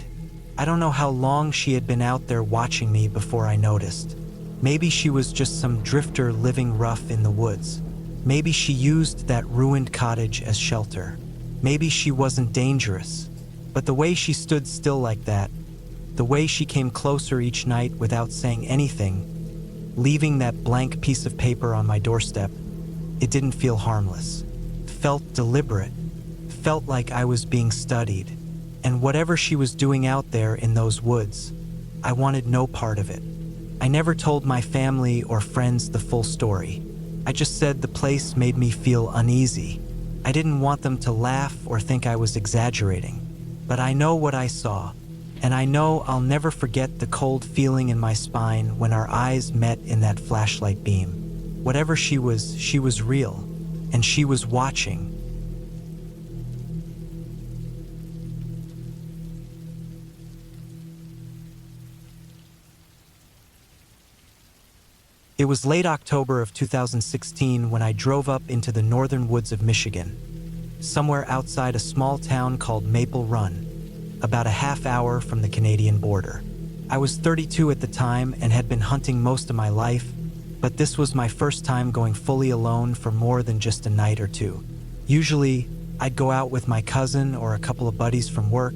I don't know how long she had been out there watching me before I noticed. Maybe she was just some drifter living rough in the woods. Maybe she used that ruined cottage as shelter. Maybe she wasn't dangerous. But the way she stood still like that, the way she came closer each night without saying anything, leaving that blank piece of paper on my doorstep, it didn't feel harmless. It felt deliberate. It felt like I was being studied. And whatever she was doing out there in those woods, I wanted no part of it. I never told my family or friends the full story. I just said the place made me feel uneasy. I didn't want them to laugh or think I was exaggerating. But I know what I saw, and I know I'll never forget the cold feeling in my spine when our eyes met in that flashlight beam. Whatever she was real, and she was watching. It was late October of 2016 when I drove up into the northern woods of Michigan. somewhere outside a small town called Maple Run, about a half hour from the Canadian border. I was 32 at the time and had been hunting most of my life, but this was my first time going fully alone for more than just a night or two. Usually, I'd go out with my cousin or a couple of buddies from work,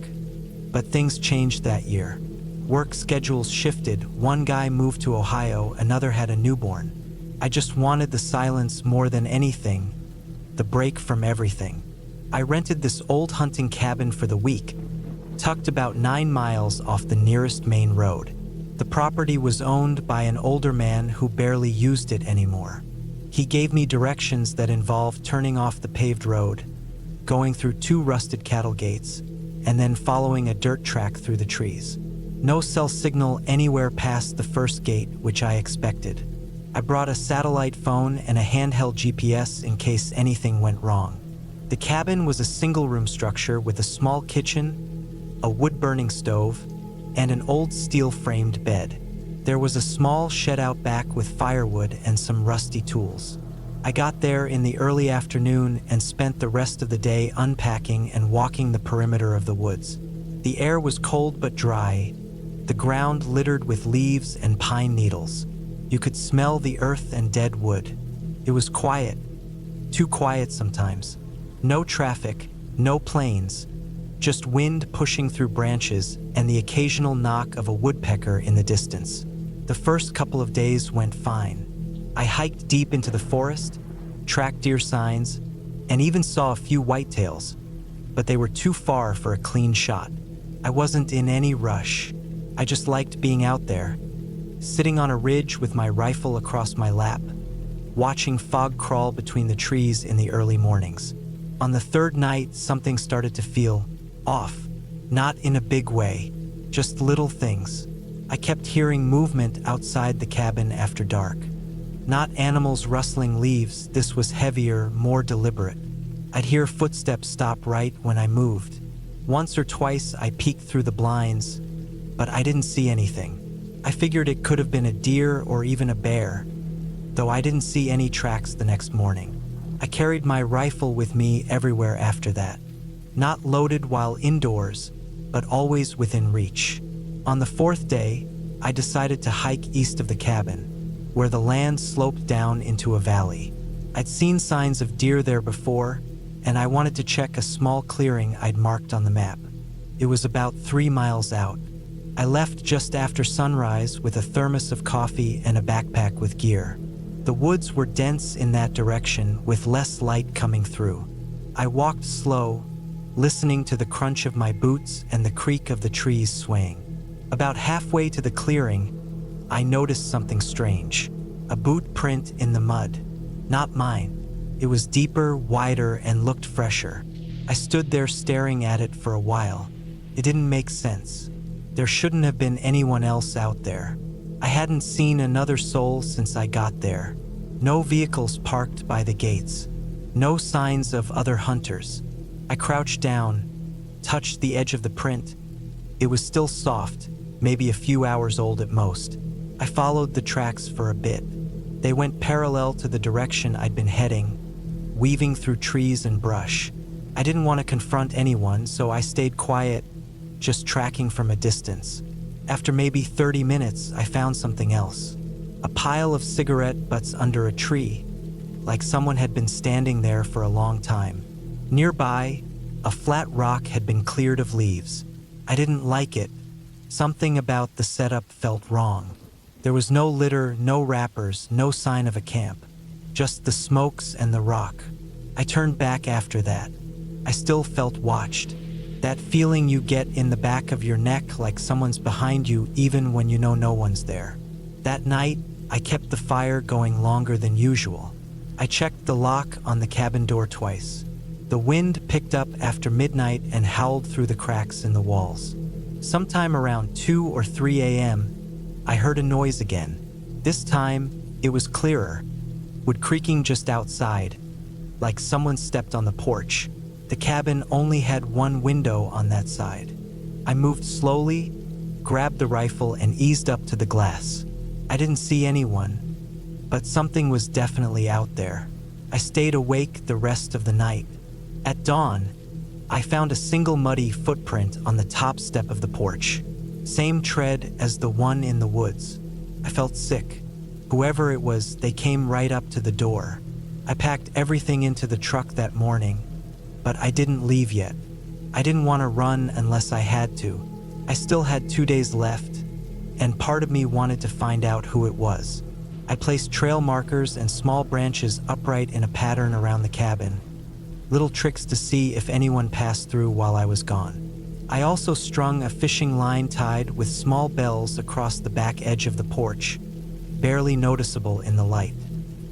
but things changed that year. Work schedules shifted, one guy moved to Ohio, another had a newborn. I just wanted the silence more than anything, the break from everything. I rented this old hunting cabin for the week, tucked about 9 miles off the nearest main road. The property was owned by an older man who barely used it anymore. He gave me directions that involved turning off the paved road, going through 2 rusted cattle gates, and then following a dirt track through the trees. No cell signal anywhere past the first gate, which I expected. I brought a satellite phone and a handheld GPS in case anything went wrong. The cabin was a single-room structure with a small kitchen, a wood-burning stove, and an old steel-framed bed. There was a small shed out back with firewood and some rusty tools. I got there in the early afternoon and spent the rest of the day unpacking and walking the perimeter of the woods. The air was cold but dry, the ground littered with leaves and pine needles. You could smell the earth and dead wood. It was quiet, too quiet sometimes. No traffic, no planes, just wind pushing through branches and the occasional knock of a woodpecker in the distance. The first couple of days went fine. I hiked deep into the forest, tracked deer signs, and even saw a few whitetails, but they were too far for a clean shot. I wasn't in any rush. I just liked being out there, sitting on a ridge with my rifle across my lap, watching fog crawl between the trees in the early mornings. On the third night, something started to feel off, not in a big way, just little things. I kept hearing movement outside the cabin after dark. Not animals rustling leaves, this was heavier, more deliberate. I'd hear footsteps stop right when I moved. Once or twice I peeked through the blinds, but I didn't see anything. I figured it could have been a deer or even a bear, though I didn't see any tracks the next morning. I carried my rifle with me everywhere after that. Not loaded while indoors, but always within reach. On the 4th day, I decided to hike east of the cabin, where the land sloped down into a valley. I'd seen signs of deer there before, and I wanted to check a small clearing I'd marked on the map. It was about 3 miles out. I left just after sunrise with a thermos of coffee and a backpack with gear. The woods were dense in that direction, with less light coming through. I walked slow, listening to the crunch of my boots and the creak of the trees swaying. About halfway to the clearing, I noticed something strange. A boot print in the mud. Not mine. It was deeper, wider, and looked fresher. I stood there staring at it for a while. It didn't make sense. There shouldn't have been anyone else out there. I hadn't seen another soul since I got there. No vehicles parked by the gates. No signs of other hunters. I crouched down, touched the edge of the print. It was still soft, maybe a few hours old at most. I followed the tracks for a bit. They went parallel to the direction I'd been heading, weaving through trees and brush. I didn't want to confront anyone, so I stayed quiet, just tracking from a distance. After maybe 30 minutes, I found something else. A pile of cigarette butts under a tree, like someone had been standing there for a long time. Nearby, a flat rock had been cleared of leaves. I didn't like it. Something about the setup felt wrong. There was no litter, no wrappers, no sign of a camp. Just the smokes and the rock. I turned back after that. I still felt watched. That feeling you get in the back of your neck like someone's behind you even when you know no one's there. That night, I kept the fire going longer than usual. I checked the lock on the cabin door twice. The wind picked up after midnight and howled through the cracks in the walls. Sometime around 2 or 3 a.m., I heard a noise again. This time, it was clearer, wood creaking just outside, like someone stepped on the porch. The cabin only had one window on that side. I moved slowly, grabbed the rifle, and eased up to the glass. I didn't see anyone, but something was definitely out there. I stayed awake the rest of the night. At dawn, I found a single muddy footprint on the top step of the porch. Same tread as the one in the woods. I felt sick. Whoever it was, they came right up to the door. I packed everything into the truck that morning, but I didn't leave yet. I didn't want to run unless I had to. I still had 2 days left, and part of me wanted to find out who it was. I placed trail markers and small branches upright in a pattern around the cabin, little tricks to see if anyone passed through while I was gone. I also strung a fishing line tied with small bells across the back edge of the porch, barely noticeable in the light.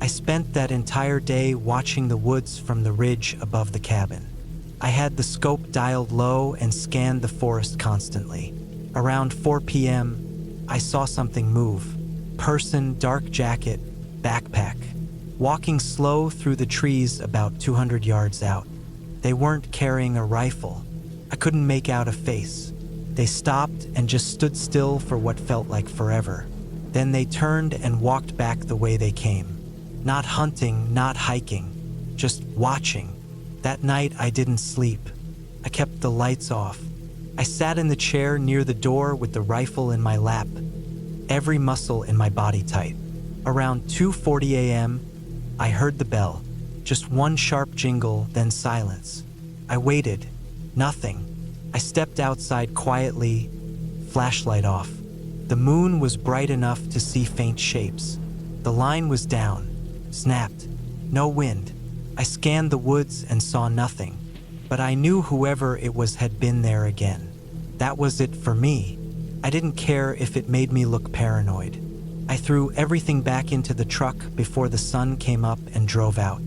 I spent that entire day watching the woods from the ridge above the cabin. I had the scope dialed low and scanned the forest constantly. Around 4 p.m., I saw something move. Person, dark jacket, backpack, walking slow through the trees about 200 yards out. They weren't carrying a rifle. I couldn't make out a face. They stopped and just stood still for what felt like forever. Then they turned and walked back the way they came. Not hunting, not hiking, just watching. That night I didn't sleep. I kept the lights off. I sat in the chair near the door with the rifle in my lap, every muscle in my body tight. Around 2:40 a.m., I heard the bell. Just one sharp jingle, then silence. I waited. Nothing. I stepped outside quietly, flashlight off. The moon was bright enough to see faint shapes. The line was down, snapped. No wind. I scanned the woods and saw nothing. But I knew whoever it was had been there again. That was it for me. I didn't care if it made me look paranoid. I threw everything back into the truck before the sun came up and drove out.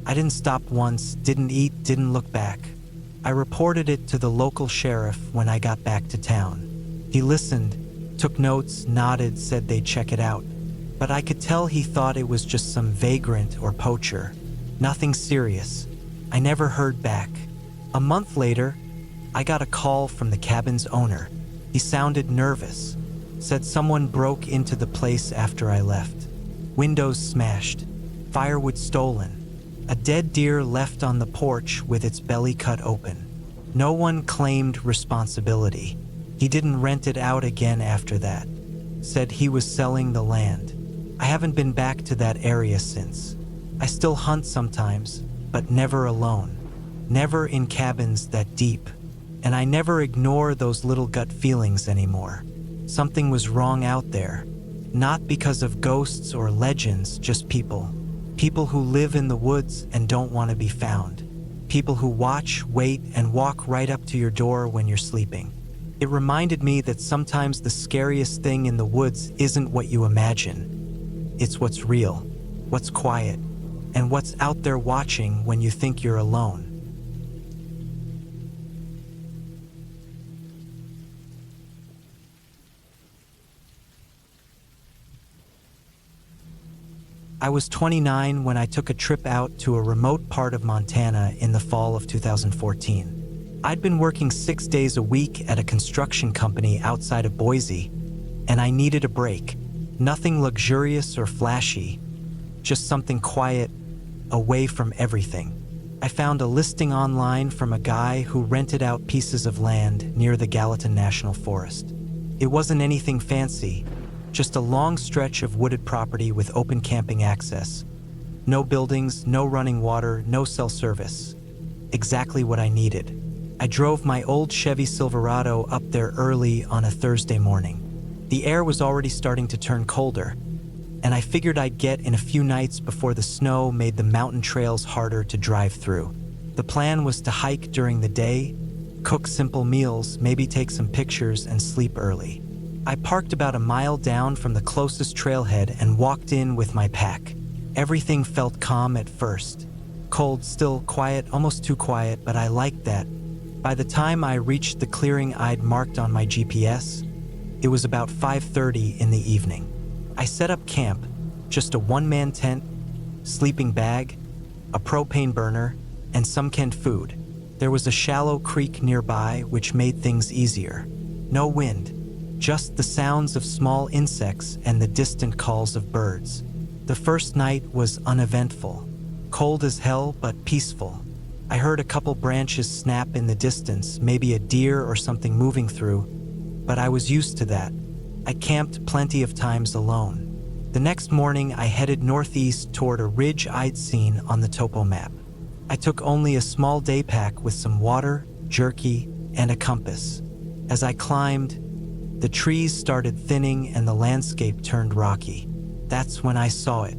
I didn't stop once, didn't eat, didn't look back. I reported it to the local sheriff when I got back to town. He listened, took notes, nodded, said they'd check it out. But I could tell he thought it was just some vagrant or poacher. Nothing serious. I never heard back. A month later, I got a call from the cabin's owner. He sounded nervous. Said someone broke into the place after I left. Windows smashed. Firewood stolen. A dead deer left on the porch with its belly cut open. No one claimed responsibility. He didn't rent it out again after that. Said he was selling the land. I haven't been back to that area since. I still hunt sometimes, but never alone. Never in cabins that deep. And I never ignore those little gut feelings anymore. Something was wrong out there. Not because of ghosts or legends, just people. People who live in the woods and don't want to be found. People who watch, wait, and walk right up to your door when you're sleeping. It reminded me that sometimes the scariest thing in the woods isn't what you imagine. It's what's real, what's quiet, and what's out there watching when you think you're alone. I was 29 when I took a trip out to a remote part of Montana in the fall of 2014. I'd been working 6 days a week at a construction company outside of Boise, and I needed a break. Nothing luxurious or flashy, just something quiet, away from everything. I found a listing online from a guy who rented out pieces of land near the Gallatin National Forest. It wasn't anything fancy, just a long stretch of wooded property with open camping access. No buildings, no running water, no cell service. Exactly what I needed. I drove my old Chevy Silverado up there early on a Thursday morning. The air was already starting to turn colder, and I figured I'd get in a few nights before the snow made the mountain trails harder to drive through. The plan was to hike during the day, cook simple meals, maybe take some pictures, and sleep early. I parked about a mile down from the closest trailhead and walked in with my pack. Everything felt calm at first. Cold, still, quiet, almost too quiet, but I liked that. By the time I reached the clearing I'd marked on my GPS, it was about 5:30 in the evening. I set up camp, just a one-man tent, sleeping bag, a propane burner, and some canned food. There was a shallow creek nearby, which made things easier. No wind. Just the sounds of small insects and the distant calls of birds. The first night was uneventful. Cold as hell, but peaceful. I heard a couple branches snap in the distance, maybe a deer or something moving through, but I was used to that. I camped plenty of times alone. The next morning, I headed northeast toward a ridge I'd seen on the topo map. I took only a small day pack with some water, jerky, and a compass. As I climbed, the trees started thinning and the landscape turned rocky. That's when I saw it.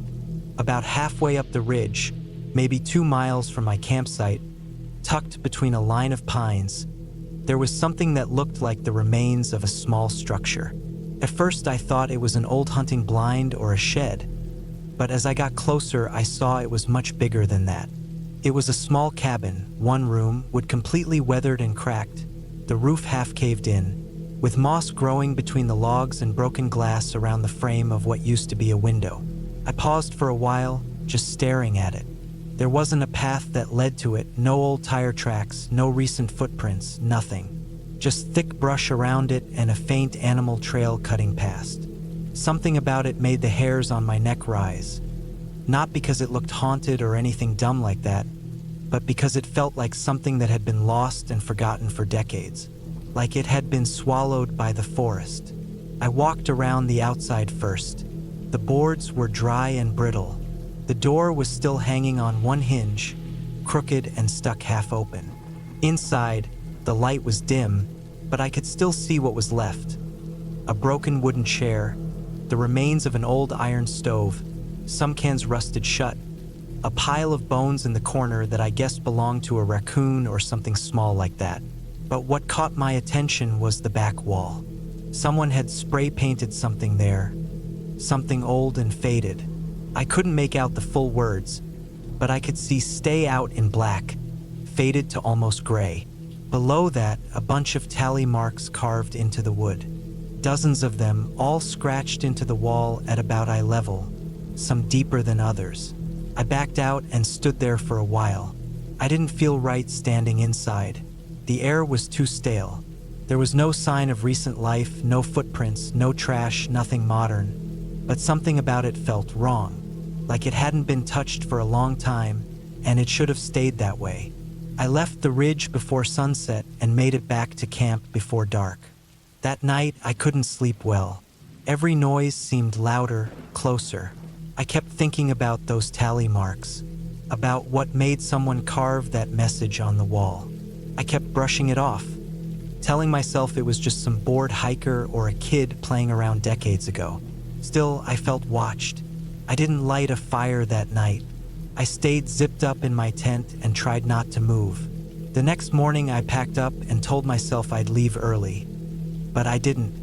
About halfway up the ridge, maybe 2 miles from my campsite, tucked between a line of pines, there was something that looked like the remains of a small structure. At first I thought it was an old hunting blind or a shed, but as I got closer I saw it was much bigger than that. It was a small cabin, one room, wood completely weathered and cracked, the roof half caved in, with moss growing between the logs and broken glass around the frame of what used to be a window. I paused for a while, just staring at it. There wasn't a path that led to it, no old tire tracks, no recent footprints, nothing. Just thick brush around it and a faint animal trail cutting past. Something about it made the hairs on my neck rise. Not because it looked haunted or anything dumb like that, but because it felt like something that had been lost and forgotten for decades. Like it had been swallowed by the forest. I walked around the outside first. The boards were dry and brittle. The door was still hanging on one hinge, crooked and stuck half open. Inside, the light was dim, but I could still see what was left. A broken wooden chair, the remains of an old iron stove, some cans rusted shut, a pile of bones in the corner that I guessed belonged to a raccoon or something small like that. But what caught my attention was the back wall. Someone had spray painted something there, something old and faded. I couldn't make out the full words, but I could see "Stay Out" in black, faded to almost gray. Below that, a bunch of tally marks carved into the wood. Dozens of them, all scratched into the wall at about eye level, some deeper than others. I backed out and stood there for a while. I didn't feel right standing inside. The air was too stale. There was no sign of recent life, no footprints, no trash, nothing modern. But something about it felt wrong, like it hadn't been touched for a long time, and it should have stayed that way. I left the ridge before sunset and made it back to camp before dark. That night, I couldn't sleep well. Every noise seemed louder, closer. I kept thinking about those tally marks, about what made someone carve that message on the wall. I kept brushing it off, telling myself it was just some bored hiker or a kid playing around decades ago. Still, I felt watched. I didn't light a fire that night. I stayed zipped up in my tent and tried not to move. The next morning, I packed up and told myself I'd leave early. But I didn't.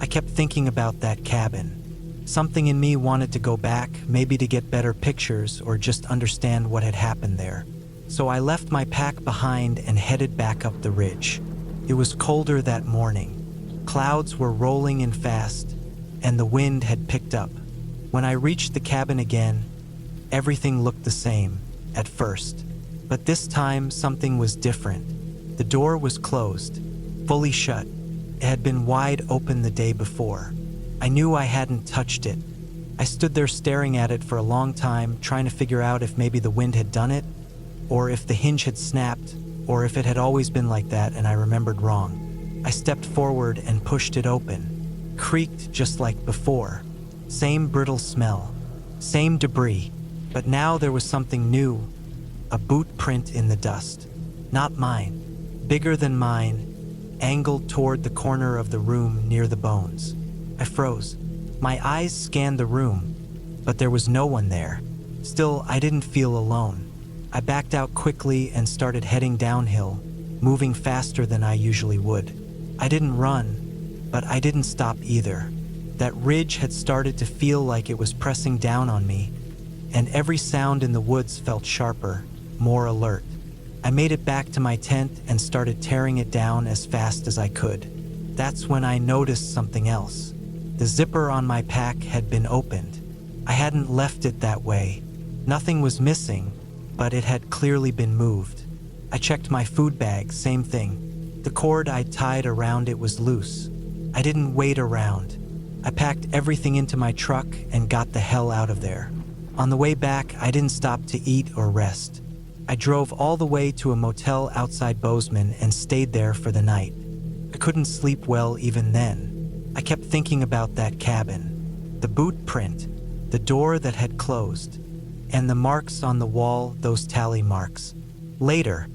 I kept thinking about that cabin. Something in me wanted to go back, maybe to get better pictures or just understand what had happened there. So I left my pack behind and headed back up the ridge. It was colder that morning. Clouds were rolling in fast, and the wind had picked up. When I reached the cabin again, everything looked the same, at first. But this time, something was different. The door was closed, fully shut. It had been wide open the day before. I knew I hadn't touched it. I stood there staring at it for a long time, trying to figure out if maybe the wind had done it, or if the hinge had snapped, or if it had always been like that and I remembered wrong. I stepped forward and pushed it open. Creaked just like before. Same brittle smell. Same debris. But now there was something new. A boot print in the dust. Not mine. Bigger than mine, angled toward the corner of the room near the bones. I froze. My eyes scanned the room, but there was no one there. Still, I didn't feel alone. I backed out quickly and started heading downhill, moving faster than I usually would. I didn't run, but I didn't stop either. That ridge had started to feel like it was pressing down on me, and every sound in the woods felt sharper, more alert. I made it back to my tent and started tearing it down as fast as I could. That's when I noticed something else. The zipper on my pack had been opened. I hadn't left it that way. Nothing was missing, but it had clearly been moved. I checked my food bag, same thing. The cord I'd tied around it was loose. I didn't wait around. I packed everything into my truck and got the hell out of there. On the way back, I didn't stop to eat or rest. I drove all the way to a motel outside Bozeman and stayed there for the night. I couldn't sleep well even then. I kept thinking about that cabin, the boot print, the door that had closed, and the marks on the wall, those tally marks. Later,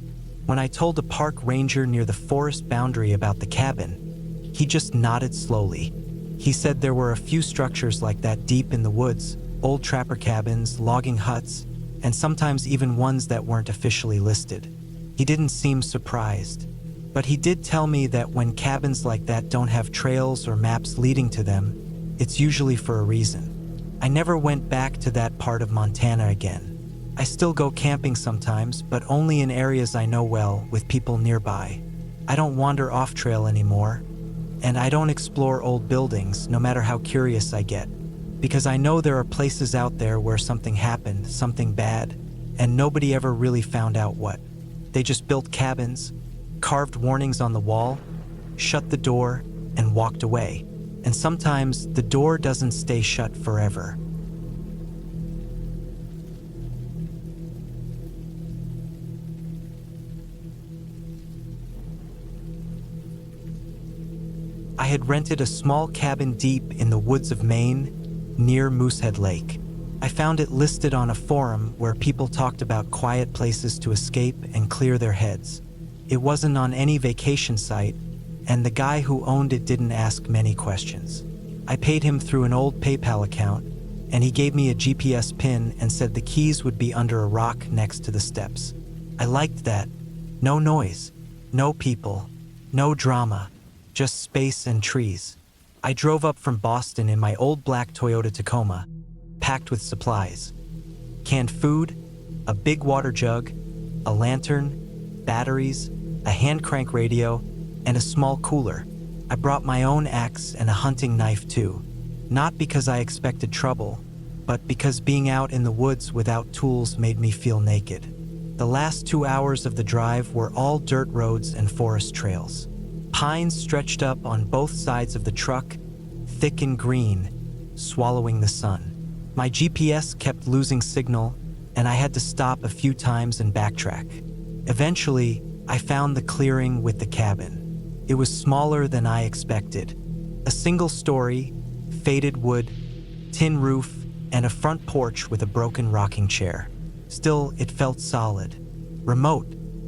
when I told a park ranger near the forest boundary about the cabin, he just nodded slowly. He said there were a few structures like that deep in the woods, old trapper cabins, logging huts, and sometimes even ones that weren't officially listed. He didn't seem surprised, but he did tell me that when cabins like that don't have trails or maps leading to them, it's usually for a reason. I never went back to that part of Montana again. I still go camping sometimes, but only in areas I know well with people nearby. I don't wander off trail anymore, and I don't explore old buildings no matter how curious I get, because I know there are places out there where something happened, something bad, and nobody ever really found out what. They just built cabins, carved warnings on the wall, shut the door, and walked away. And sometimes the door doesn't stay shut forever. I had rented a small cabin deep in the woods of Maine, near Moosehead Lake. I found it listed on a forum where people talked about quiet places to escape and clear their heads. It wasn't on any vacation site, and the guy who owned it didn't ask many questions. I paid him through an old PayPal account, and he gave me a GPS pin and said the keys would be under a rock next to the steps. I liked that. No noise, no people, no drama, just space and trees. I drove up from Boston in my old black Toyota Tacoma, packed with supplies. Canned food, a big water jug, a lantern, batteries, a hand crank radio, and a small cooler. I brought my own axe and a hunting knife too, not because I expected trouble, but because being out in the woods without tools made me feel naked. The last 2 hours of the drive were all dirt roads and forest trails. Pines stretched up on both sides of the truck, thick and green, swallowing the sun. My GPS kept losing signal, and I had to stop a few times and backtrack. Eventually, I found the clearing with the cabin. It was smaller than I expected. A single story, faded wood, tin roof, and a front porch with a broken rocking chair. Still, it felt solid. Remote.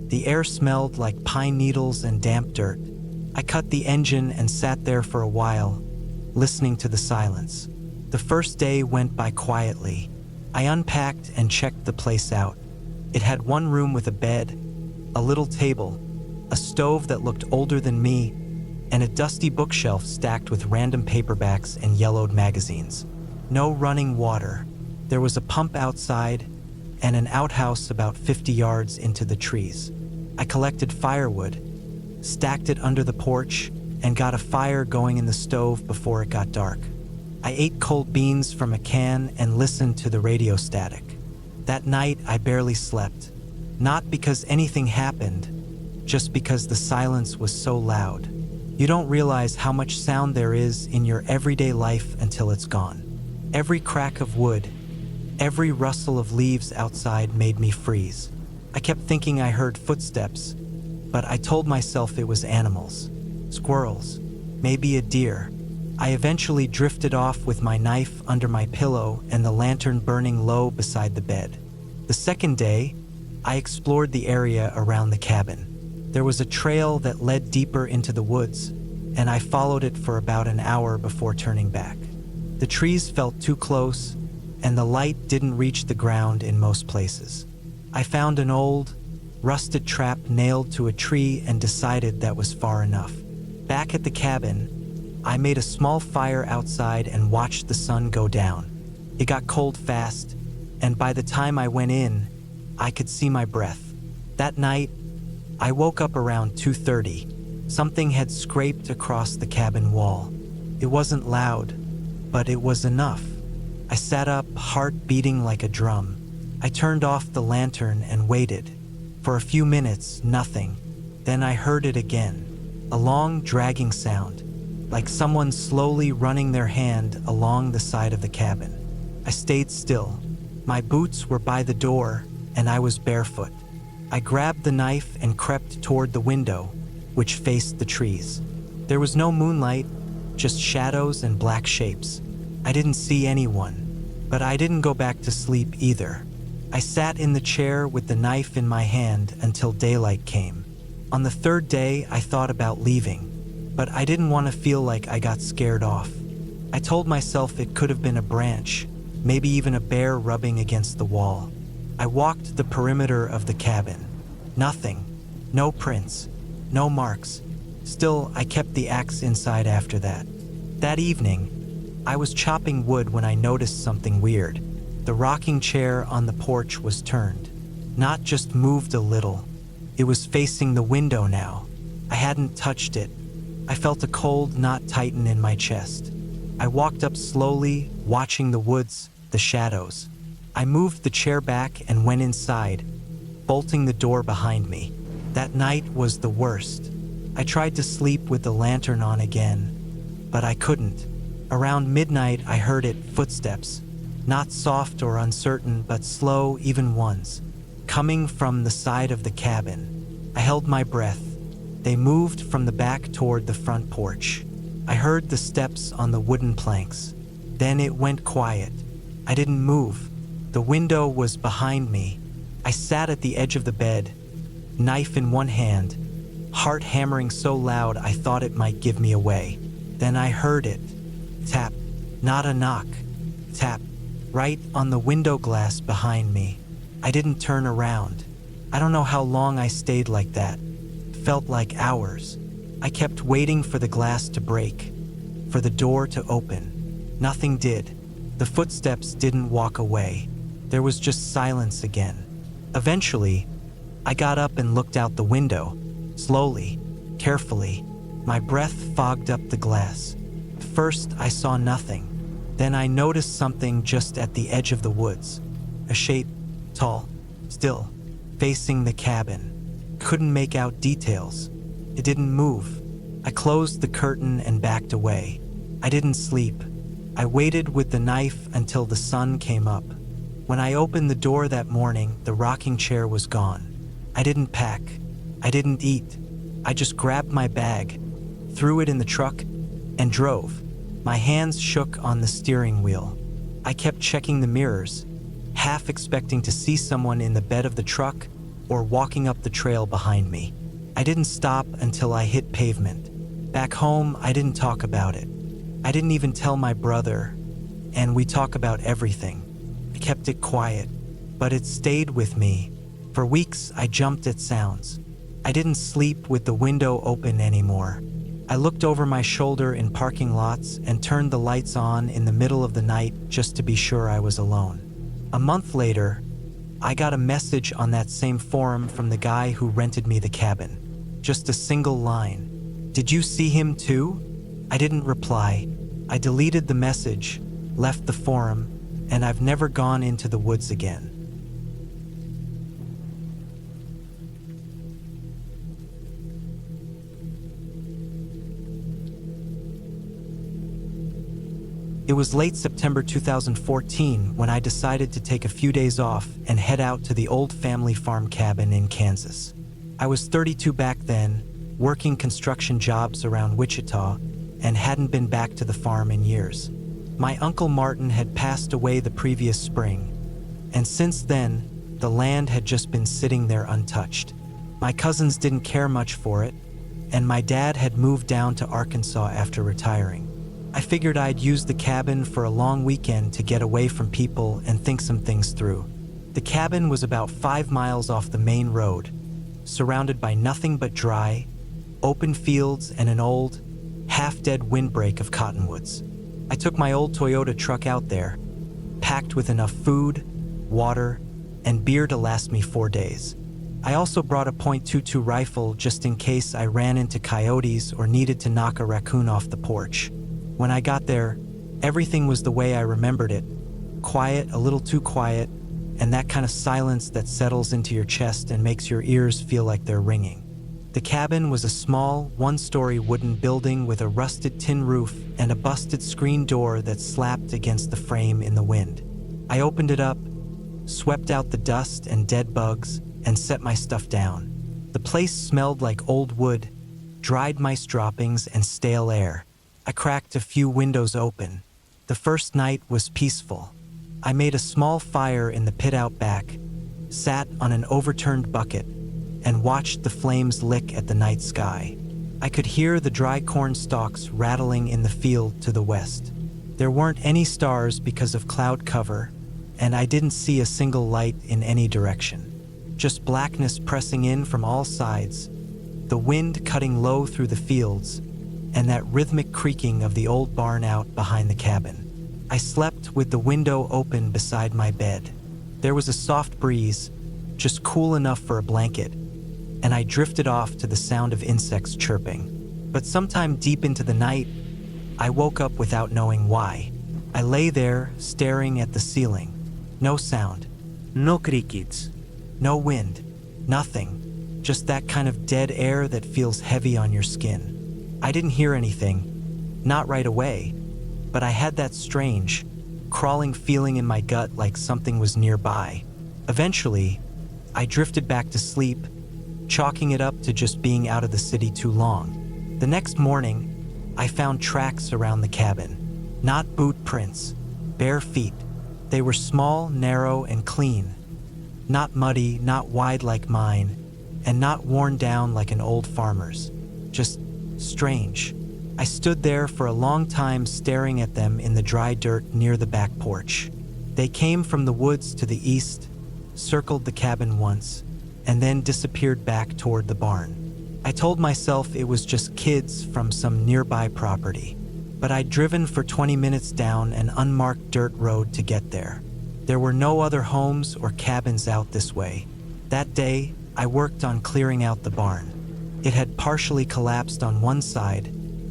The air smelled like pine needles and damp dirt. I cut the engine and sat there for a while, listening to the silence. The first day went by quietly. I unpacked and checked the place out. It had one room with a bed, a little table, a stove that looked older than me, and a dusty bookshelf stacked with random paperbacks and yellowed magazines. No running water. There was a pump outside and an outhouse about 50 yards into the trees. I collected firewood, stacked it under the porch, and got a fire going in the stove before it got dark. I ate cold beans from a can and listened to the radio static. That night, I barely slept. Not because anything happened, just because the silence was so loud. You don't realize how much sound there is in your everyday life until it's gone. Every crack of wood, every rustle of leaves outside made me freeze. I kept thinking I heard footsteps, but I told myself it was animals, squirrels, maybe a deer. I eventually drifted off with my knife under my pillow and the lantern burning low beside the bed. The second day, I explored the area around the cabin. There was a trail that led deeper into the woods, and I followed it for about an hour before turning back. The trees felt too close, and the light didn't reach the ground in most places. I found an old, rusted trap nailed to a tree and decided that was far enough. Back at the cabin, I made a small fire outside and watched the sun go down. It got cold fast, and by the time I went in, I could see my breath. That night, I woke up around 2:30. Something had scraped across the cabin wall. It wasn't loud, but it was enough. I sat up, heart beating like a drum. I turned off the lantern and waited. For a few minutes, nothing. Then I heard it again. A long, dragging sound, like someone slowly running their hand along the side of the cabin. I stayed still. My boots were by the door, and I was barefoot. I grabbed the knife and crept toward the window, which faced the trees. There was no moonlight, just shadows and black shapes. I didn't see anyone, but I didn't go back to sleep either. I sat in the chair with the knife in my hand until daylight came. On the third day, I thought about leaving, but I didn't want to feel like I got scared off. I told myself it could have been a branch, maybe even a bear rubbing against the wall. I walked the perimeter of the cabin. Nothing. No prints. No marks. Still, I kept the axe inside after that. That evening, I was chopping wood when I noticed something weird. The rocking chair on the porch was turned. Not just moved a little. It was facing the window now. I hadn't touched it. I felt a cold knot tighten in my chest. I walked up slowly, watching the woods, the shadows. I moved the chair back and went inside, bolting the door behind me. That night was the worst. I tried to sleep with the lantern on again, but I couldn't. Around midnight, I heard it, footsteps. Not soft or uncertain, but slow, even ones, coming from the side of the cabin. I held my breath. They moved from the back toward the front porch. I heard the steps on the wooden planks. Then it went quiet. I didn't move. The window was behind me. I sat at the edge of the bed, knife in one hand, heart hammering so loud I thought it might give me away. Then I heard it. Tap. Not a knock. Tap. Right on the window glass behind me. I didn't turn around. I don't know how long I stayed like that. Felt like hours. I kept waiting for the glass to break, for the door to open. Nothing did. The footsteps didn't walk away. There was just silence again. Eventually, I got up and looked out the window, slowly, carefully. My breath fogged up the glass. First, I saw nothing. Then I noticed something just at the edge of the woods. A shape, tall, still, facing the cabin. Couldn't make out details. It didn't move. I closed the curtain and backed away. I didn't sleep. I waited with the knife until the sun came up. When I opened the door that morning, the rocking chair was gone. I didn't pack. I didn't eat. I just grabbed my bag, threw it in the truck, and drove. My hands shook on the steering wheel. I kept checking the mirrors, half expecting to see someone in the bed of the truck or walking up the trail behind me. I didn't stop until I hit pavement. Back home, I didn't talk about it. I didn't even tell my brother, and we talk about everything. I kept it quiet, but it stayed with me. For weeks, I jumped at sounds. I didn't sleep with the window open anymore. I looked over my shoulder in parking lots and turned the lights on in the middle of the night just to be sure I was alone. A month later, I got a message on that same forum from the guy who rented me the cabin. Just a single line. "Did you see him too?" I didn't reply. I deleted the message, left the forum, and I've never gone into the woods again. It was late September 2014 when I decided to take a few days off and head out to the old family farm cabin in Kansas. I was 32 back then, working construction jobs around Wichita, and hadn't been back to the farm in years. My Uncle Martin had passed away the previous spring, and since then, the land had just been sitting there untouched. My cousins didn't care much for it, and my dad had moved down to Arkansas after retiring. I figured I'd use the cabin for a long weekend to get away from people and think some things through. The cabin was about 5 miles off the main road, surrounded by nothing but dry, open fields and an old, half-dead windbreak of cottonwoods. I took my old Toyota truck out there, packed with enough food, water, and beer to last me 4 days. I also brought a .22 rifle just in case I ran into coyotes or needed to knock a raccoon off the porch. When I got there, everything was the way I remembered it. Quiet, a little too quiet, and that kind of silence that settles into your chest and makes your ears feel like they're ringing. The cabin was a small, one-story wooden building with a rusted tin roof and a busted screen door that slapped against the frame in the wind. I opened it up, swept out the dust and dead bugs, and set my stuff down. The place smelled like old wood, dried mice droppings, and stale air. I cracked a few windows open. The first night was peaceful. I made a small fire in the pit out back, sat on an overturned bucket, and watched the flames lick at the night sky. I could hear the dry corn stalks rattling in the field to the west. There weren't any stars because of cloud cover, and I didn't see a single light in any direction. Just blackness pressing in from all sides, the wind cutting low through the fields, and that rhythmic creaking of the old barn out behind the cabin. I slept with the window open beside my bed. There was a soft breeze, just cool enough for a blanket, and I drifted off to the sound of insects chirping. But sometime deep into the night, I woke up without knowing why. I lay there, staring at the ceiling. No sound. No crickets. No wind. Nothing. Just that kind of dead air that feels heavy on your skin. I didn't hear anything. Not right away. But I had that strange, crawling feeling in my gut like something was nearby. Eventually, I drifted back to sleep, chalking it up to just being out of the city too long. The next morning, I found tracks around the cabin. Not boot prints, bare feet. They were small, narrow, and clean. Not muddy, not wide like mine, and not worn down like an old farmer's. Just strange. I stood there for a long time staring at them in the dry dirt near the back porch. They came from the woods to the east, circled the cabin once, and then disappeared back toward the barn. I told myself it was just kids from some nearby property, but I'd driven for 20 minutes down an unmarked dirt road to get there. There were no other homes or cabins out this way. That day, I worked on clearing out the barn. It had partially collapsed on one side,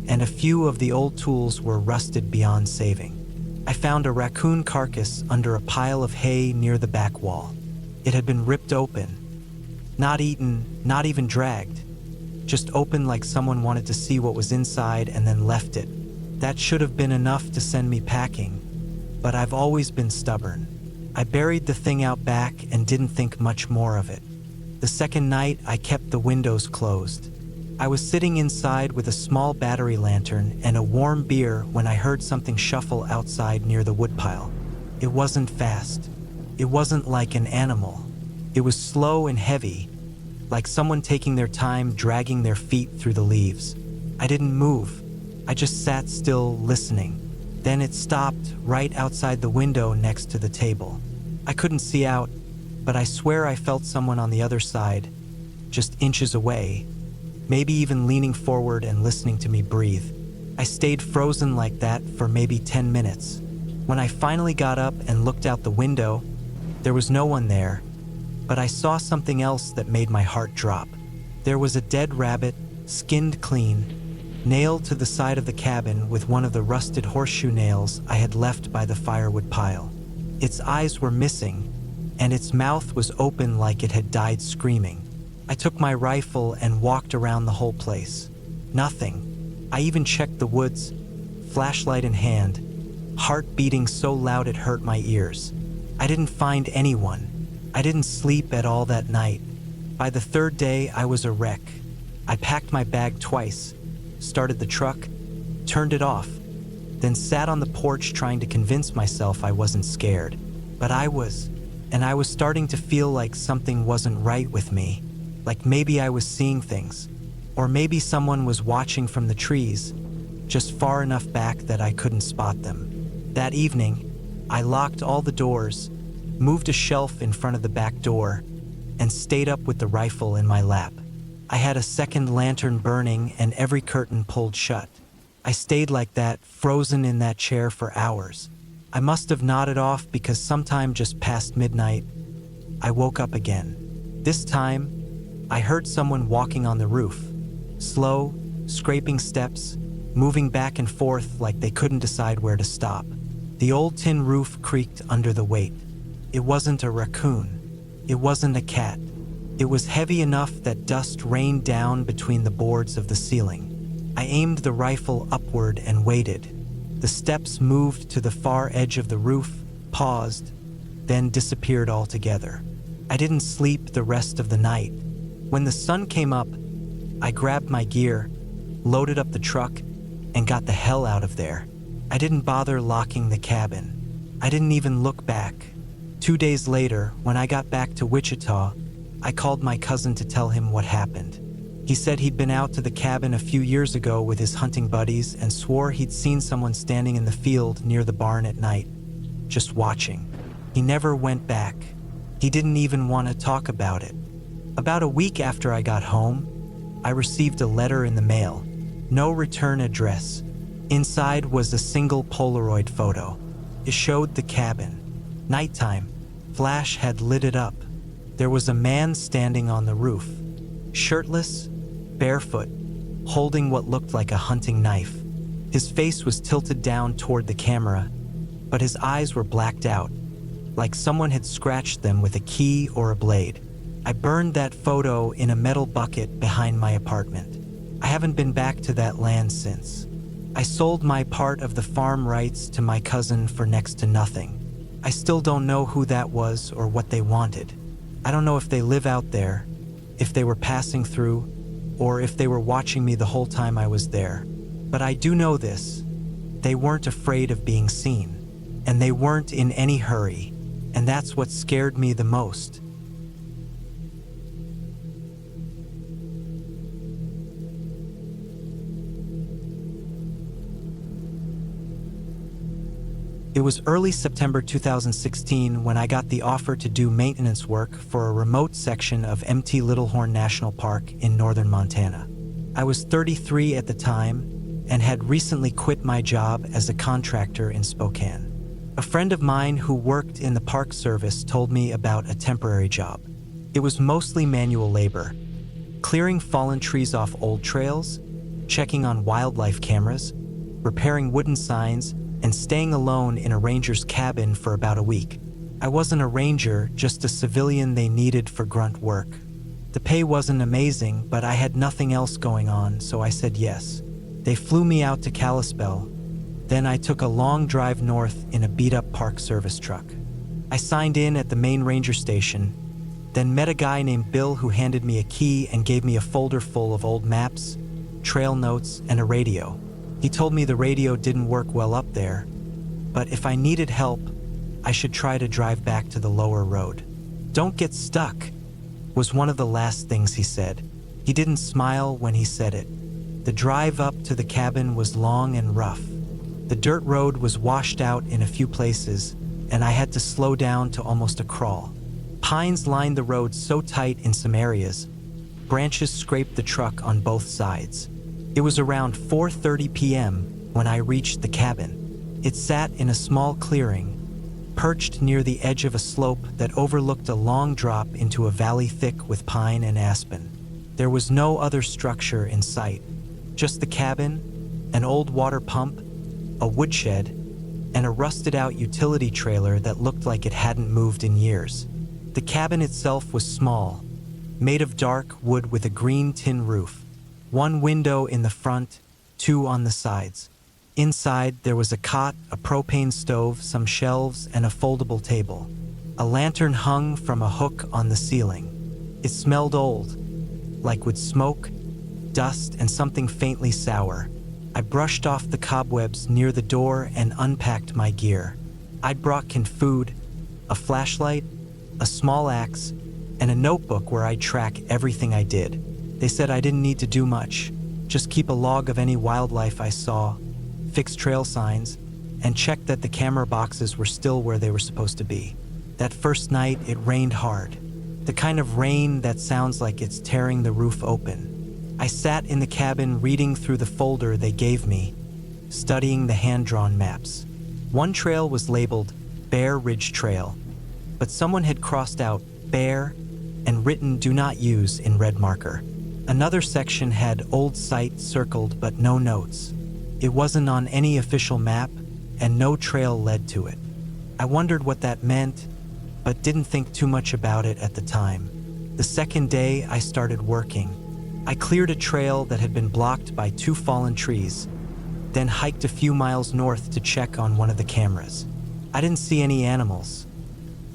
and a few of the old tools were rusted beyond saving. I found a raccoon carcass under a pile of hay near the back wall. It had been ripped open. Not eaten, not even dragged. Just open like someone wanted to see what was inside and then left it. That should have been enough to send me packing, but I've always been stubborn. I buried the thing out back and didn't think much more of it. The second night, I kept the windows closed. I was sitting inside with a small battery lantern and a warm beer when I heard something shuffle outside near the woodpile. It wasn't fast. It wasn't like an animal. It was slow and heavy, like someone taking their time dragging their feet through the leaves. I didn't move. I just sat still, listening. Then it stopped right outside the window next to the table. I couldn't see out, but I swear I felt someone on the other side, just inches away, maybe even leaning forward and listening to me breathe. I stayed frozen like that for maybe 10 minutes. When I finally got up and looked out the window, there was no one there, but I saw something else that made my heart drop. There was a dead rabbit, skinned clean, nailed to the side of the cabin with one of the rusted horseshoe nails I had left by the firewood pile. Its eyes were missing, and its mouth was open like it had died screaming. I took my rifle and walked around the whole place. Nothing. I even checked the woods, flashlight in hand, heart beating so loud it hurt my ears. I didn't find anyone. I didn't sleep at all that night. By the third day, I was a wreck. I packed my bag twice, started the truck, turned it off, then sat on the porch trying to convince myself I wasn't scared. But I was, and I was starting to feel like something wasn't right with me. Like maybe I was seeing things, or maybe someone was watching from the trees, just far enough back that I couldn't spot them. That evening, I locked all the doors, moved a shelf in front of the back door, and stayed up with the rifle in my lap. I had a second lantern burning and every curtain pulled shut. I stayed like that, frozen in that chair for hours. I must have nodded off because sometime just past midnight, I woke up again. This time, I heard someone walking on the roof. Slow, scraping steps, moving back and forth like they couldn't decide where to stop. The old tin roof creaked under the weight. It wasn't a raccoon. It wasn't a cat. It was heavy enough that dust rained down between the boards of the ceiling. I aimed the rifle upward and waited. The steps moved to the far edge of the roof, paused, then disappeared altogether. I didn't sleep the rest of the night. When the sun came up, I grabbed my gear, loaded up the truck, and got the hell out of there. I didn't bother locking the cabin. I didn't even look back. 2 days later, when I got back to Wichita, I called my cousin to tell him what happened. He said he'd been out to the cabin a few years ago with his hunting buddies and swore he'd seen someone standing in the field near the barn at night, just watching. He never went back. He didn't even want to talk about it. About a week after I got home, I received a letter in the mail. No return address. Inside was a single Polaroid photo. It showed the cabin. Nighttime. Flash had lit it up. There was a man standing on the roof, shirtless, barefoot, holding what looked like a hunting knife. His face was tilted down toward the camera, but his eyes were blacked out, like someone had scratched them with a key or a blade. I burned that photo in a metal bucket behind my apartment. I haven't been back to that land since. I sold my part of the farm rights to my cousin for next to nothing. I still don't know who that was or what they wanted. I don't know if they live out there, if they were passing through, or if they were watching me the whole time I was there. But I do know this: they weren't afraid of being seen, and they weren't in any hurry, and that's what scared me the most. It was early September 2016 when I got the offer to do maintenance work for a remote section of Mt. Littlehorn National Park in northern Montana. I was 33 at the time and had recently quit my job as a contractor in Spokane. A friend of mine who worked in the Park Service told me about a temporary job. It was mostly manual labor, clearing fallen trees off old trails, checking on wildlife cameras, repairing wooden signs, and staying alone in a ranger's cabin for about a week. I wasn't a ranger, just a civilian they needed for grunt work. The pay wasn't amazing, but I had nothing else going on, so I said yes. They flew me out to Kalispell. Then I took a long drive north in a beat-up Park Service truck. I signed in at the main ranger station, then met a guy named Bill who handed me a key and gave me a folder full of old maps, trail notes, and a radio. He told me the radio didn't work well up there, but if I needed help, I should try to drive back to the lower road. "Don't get stuck," was one of the last things he said. He didn't smile when he said it. The drive up to the cabin was long and rough. The dirt road was washed out in a few places, and I had to slow down to almost a crawl. Pines lined the road so tight in some areas, branches scraped the truck on both sides. It was around 4:30 p.m. when I reached the cabin. It sat in a small clearing, perched near the edge of a slope that overlooked a long drop into a valley thick with pine and aspen. There was no other structure in sight, just the cabin, an old water pump, a woodshed, and a rusted-out utility trailer that looked like it hadn't moved in years. The cabin itself was small, made of dark wood with a green tin roof. One window in the front, two on the sides. Inside, there was a cot, a propane stove, some shelves, and a foldable table. A lantern hung from a hook on the ceiling. It smelled old, like with smoke, dust, and something faintly sour. I brushed off the cobwebs near the door and unpacked my gear. I'd brought canned food, a flashlight, a small axe, and a notebook where I'd track everything I did. They said I didn't need to do much, just keep a log of any wildlife I saw, fix trail signs, and check that the camera boxes were still where they were supposed to be. That first night, it rained hard. The kind of rain that sounds like it's tearing the roof open. I sat in the cabin reading through the folder they gave me, studying the hand-drawn maps. One trail was labeled Bear Ridge Trail, but someone had crossed out Bear and written Do Not Use in red marker. Another section had Old Site circled but no notes. It wasn't on any official map, and no trail led to it. I wondered what that meant, but didn't think too much about it at the time. The second day, I started working. I cleared a trail that had been blocked by 2 fallen trees, then hiked a few miles north to check on one of the cameras. I didn't see any animals,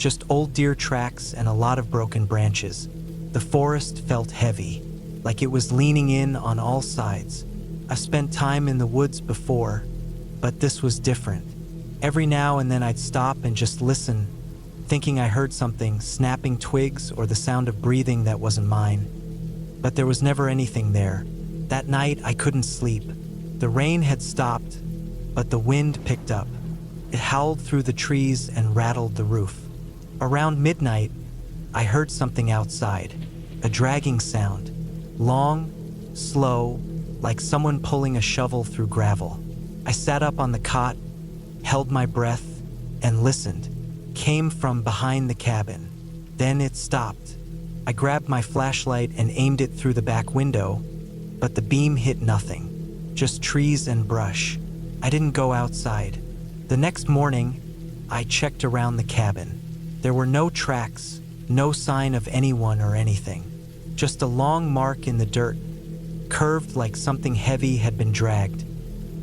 just old deer tracks and a lot of broken branches. The forest felt heavy, like it was leaning in on all sides. I've spent time in the woods before, but this was different. Every now and then I'd stop and just listen, thinking I heard something, snapping twigs or the sound of breathing that wasn't mine. But there was never anything there. That night I couldn't sleep. The rain had stopped, but the wind picked up. It howled through the trees and rattled the roof. Around midnight, I heard something outside, a dragging sound, long, slow, like someone pulling a shovel through gravel. I sat up on the cot, held my breath, and listened. Came from behind the cabin. Then it stopped. I grabbed my flashlight and aimed it through the back window, but the beam hit nothing, just trees and brush. I didn't go outside. The next morning, I checked around the cabin. There were no tracks, no sign of anyone or anything. Just a long mark in the dirt, curved like something heavy had been dragged,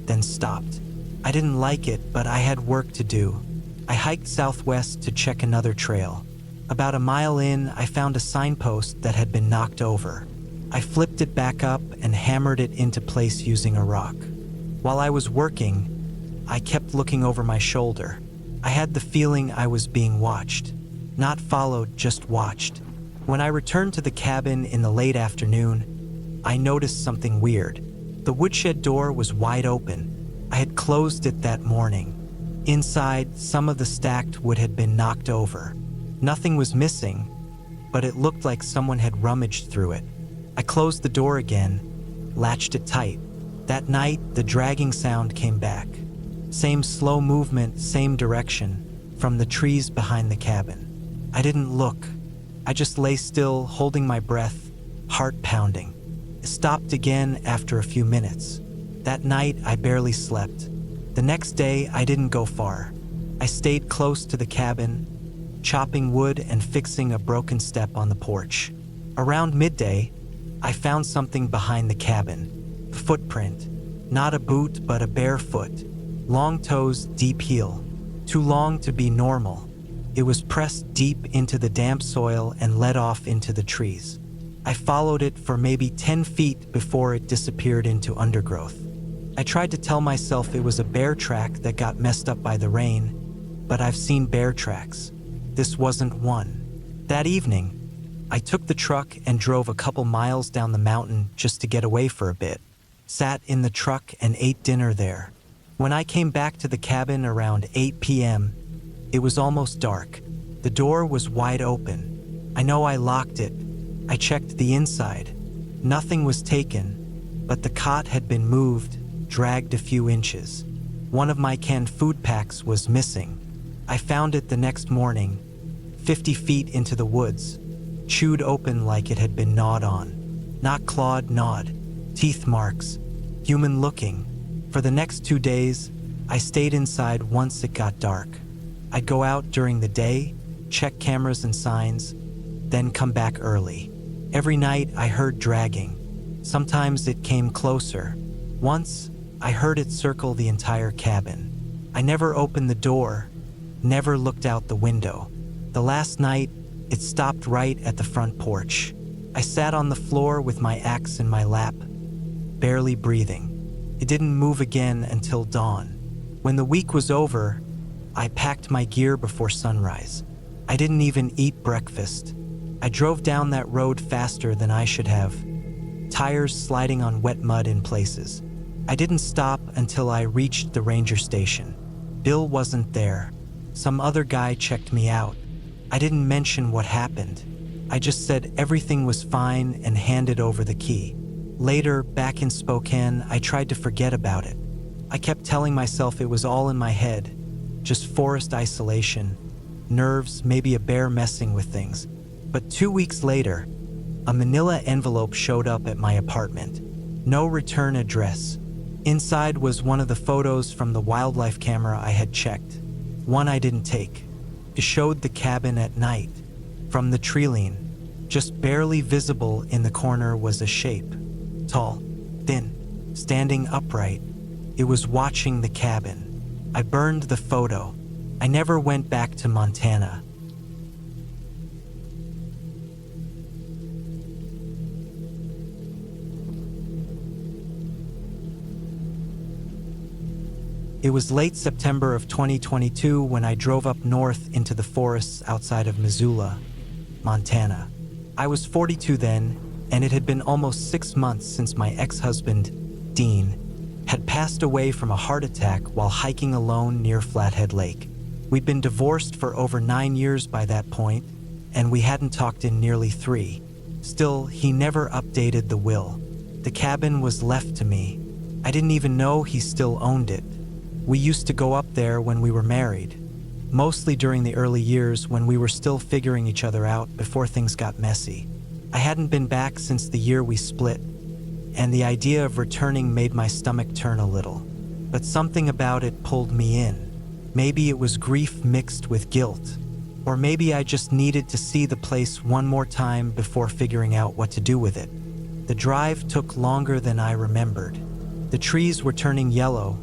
then stopped. I didn't like it, but I had work to do. I hiked southwest to check another trail. About a mile in, I found a signpost that had been knocked over. I flipped it back up and hammered it into place using a rock. While I was working, I kept looking over my shoulder. I had the feeling I was being watched. Not followed, just watched. When I returned to the cabin in the late afternoon, I noticed something weird. The woodshed door was wide open. I had closed it that morning. Inside, some of the stacked wood had been knocked over. Nothing was missing, but it looked like someone had rummaged through it. I closed the door again, latched it tight. That night, the dragging sound came back. Same slow movement, same direction, from the trees behind the cabin. I didn't look. I just lay still, holding my breath, heart pounding. It stopped again after a few minutes. That night, I barely slept. The next day, I didn't go far. I stayed close to the cabin, chopping wood and fixing a broken step on the porch. Around midday, I found something behind the cabin. A footprint. Not a boot, but a bare foot. Long toes, deep heel. Too long to be normal. It was pressed deep into the damp soil and led off into the trees. I followed it for maybe 10 feet before it disappeared into undergrowth. I tried to tell myself it was a bear track that got messed up by the rain, but I've seen bear tracks. This wasn't one. That evening, I took the truck and drove a couple miles down the mountain just to get away for a bit. Sat in the truck and ate dinner there. When I came back to the cabin around 8 p.m., it was almost dark. The door was wide open. I know I locked it. I checked the inside. Nothing was taken, but the cot had been moved, dragged a few inches. One of my canned food packs was missing. I found it the next morning, 50 feet into the woods, chewed open like it had been gnawed on. Not clawed, gnawed. Teeth marks. Human looking. For the next 2 days, I stayed inside once it got dark. I'd go out during the day, check cameras and signs, then come back early. Every night I heard dragging. Sometimes it came closer. Once, I heard it circle the entire cabin. I never opened the door, never looked out the window. The last night, it stopped right at the front porch. I sat on the floor with my axe in my lap, barely breathing. It didn't move again until dawn. When the week was over, I packed my gear before sunrise. I didn't even eat breakfast. I drove down that road faster than I should have, tires sliding on wet mud in places. I didn't stop until I reached the ranger station. Bill wasn't there. Some other guy checked me out. I didn't mention what happened. I just said everything was fine and handed over the key. Later, back in Spokane, I tried to forget about it. I kept telling myself it was all in my head, just forest isolation, nerves, maybe a bear messing with things. But 2 weeks later, a manila envelope showed up at my apartment. No return address. Inside was one of the photos from the wildlife camera I had checked. One I didn't take. It showed the cabin at night. From the tree-line, just barely visible in the corner was a shape. Tall, thin, standing upright. It was watching the cabin. I burned the photo. I never went back to Montana. It was late September of 2022 when I drove up north into the forests outside of Missoula, Montana. I was 42 then, and it had been almost 6 months since my ex-husband, Dean, had passed away from a heart attack while hiking alone near Flathead Lake. We'd been divorced for over 9 years by that point, and we hadn't talked in nearly 3. Still, he never updated the will. The cabin was left to me. I didn't even know he still owned it. We used to go up there when we were married, mostly during the early years when we were still figuring each other out before things got messy. I hadn't been back since the year we split, and the idea of returning made my stomach turn a little. But something about it pulled me in. Maybe it was grief mixed with guilt, or maybe I just needed to see the place one more time before figuring out what to do with it. The drive took longer than I remembered. The trees were turning yellow,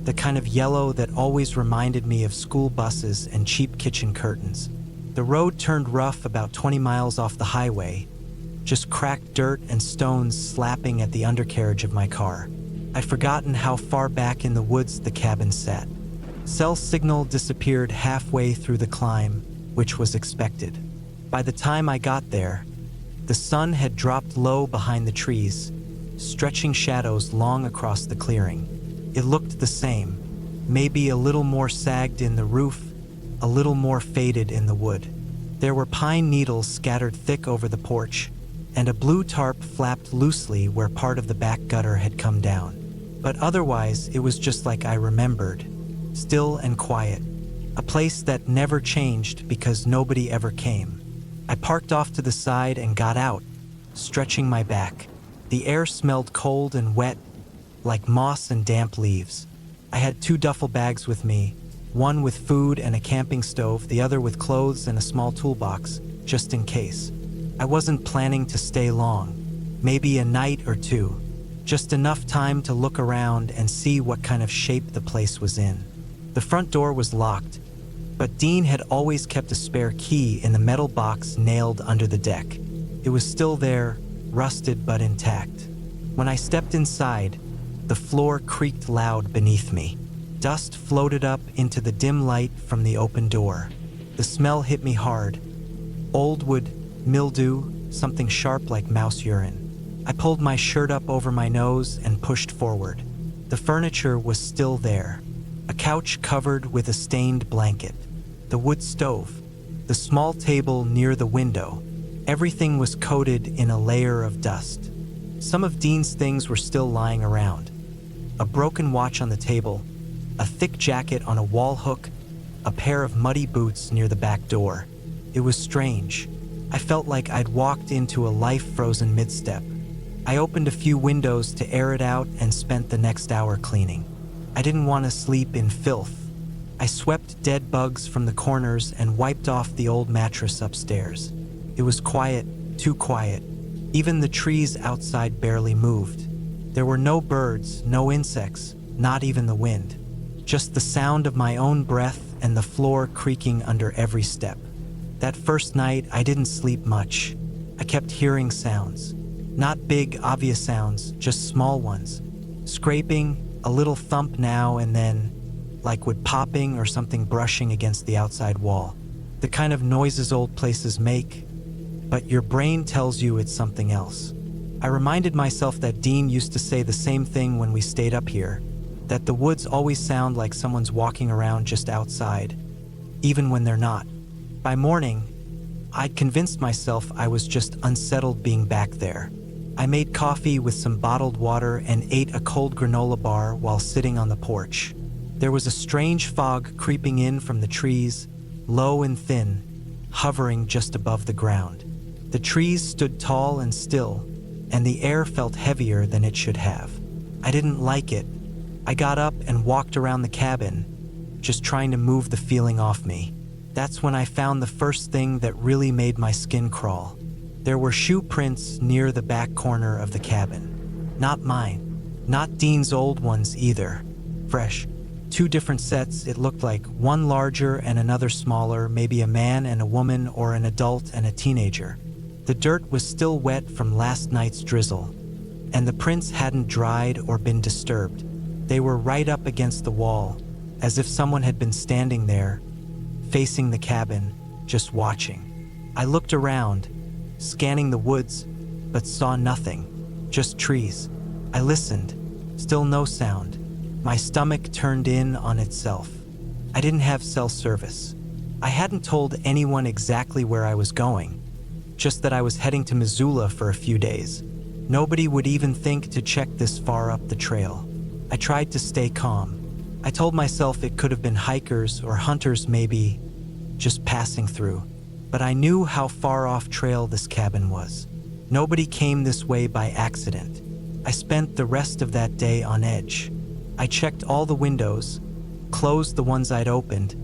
the kind of yellow that always reminded me of school buses and cheap kitchen curtains. The road turned rough about 20 miles off the highway, just cracked dirt and stones slapping at the undercarriage of my car. I'd forgotten how far back in the woods the cabin sat. Cell signal disappeared halfway through the climb, which was expected. By the time I got there, the sun had dropped low behind the trees, stretching shadows long across the clearing. It looked the same, maybe a little more sagged in the roof, a little more faded in the wood. There were pine needles scattered thick over the porch, and a blue tarp flapped loosely where part of the back gutter had come down. But otherwise, it was just like I remembered, still and quiet, a place that never changed because nobody ever came. I parked off to the side and got out, stretching my back. The air smelled cold and wet, like moss and damp leaves. I had 2 duffel bags with me, one with food and a camping stove, the other with clothes and a small toolbox, just in case. I wasn't planning to stay long, maybe a night or 2, just enough time to look around and see what kind of shape the place was in. The front door was locked, but Dean had always kept a spare key in the metal box nailed under the deck. It was still there, rusted but intact. When I stepped inside, the floor creaked loud beneath me. Dust floated up into the dim light from the open door. The smell hit me hard. Old wood, mildew, something sharp like mouse urine. I pulled my shirt up over my nose and pushed forward. The furniture was still there. A couch covered with a stained blanket. The wood stove. The small table near the window. Everything was coated in a layer of dust. Some of Dean's things were still lying around. A broken watch on the table, a thick jacket on a wall hook, a pair of muddy boots near the back door. It was strange. I felt like I'd walked into a life frozen mid-step. I opened a few windows to air it out and spent the next hour cleaning. I didn't want to sleep in filth. I swept dead bugs from the corners and wiped off the old mattress upstairs. It was quiet, too quiet. Even the trees outside barely moved. There were no birds, no insects, not even the wind. Just the sound of my own breath and the floor creaking under every step. That first night, I didn't sleep much. I kept hearing sounds. Not big, obvious sounds, just small ones. Scraping, a little thump now and then, like wood popping or something brushing against the outside wall. The kind of noises old places make, but your brain tells you it's something else. I reminded myself that Dean used to say the same thing when we stayed up here, that the woods always sound like someone's walking around just outside, even when they're not. By morning, I'd convinced myself I was just unsettled being back there. I made coffee with some bottled water and ate a cold granola bar while sitting on the porch. There was a strange fog creeping in from the trees, low and thin, hovering just above the ground. The trees stood tall and still, and the air felt heavier than it should have. I didn't like it. I got up and walked around the cabin, just trying to move the feeling off me. That's when I found the first thing that really made my skin crawl. There were shoe prints near the back corner of the cabin. Not mine. Not Dean's old ones either. Fresh. 2 different sets, it looked like, one larger and another smaller, maybe a man and a woman or an adult and a teenager. The dirt was still wet from last night's drizzle, and the prints hadn't dried or been disturbed. They were right up against the wall, as if someone had been standing there, facing the cabin, just watching. I looked around, scanning the woods, but saw nothing, just trees. I listened, still no sound. My stomach turned in on itself. I didn't have cell service. I hadn't told anyone exactly where I was going, just that I was heading to Missoula for a few days. Nobody would even think to check this far up the trail. I tried to stay calm. I told myself it could have been hikers or hunters, maybe just passing through. But I knew how far off trail this cabin was. Nobody came this way by accident. I spent the rest of that day on edge. I checked all the windows, closed the ones I'd opened,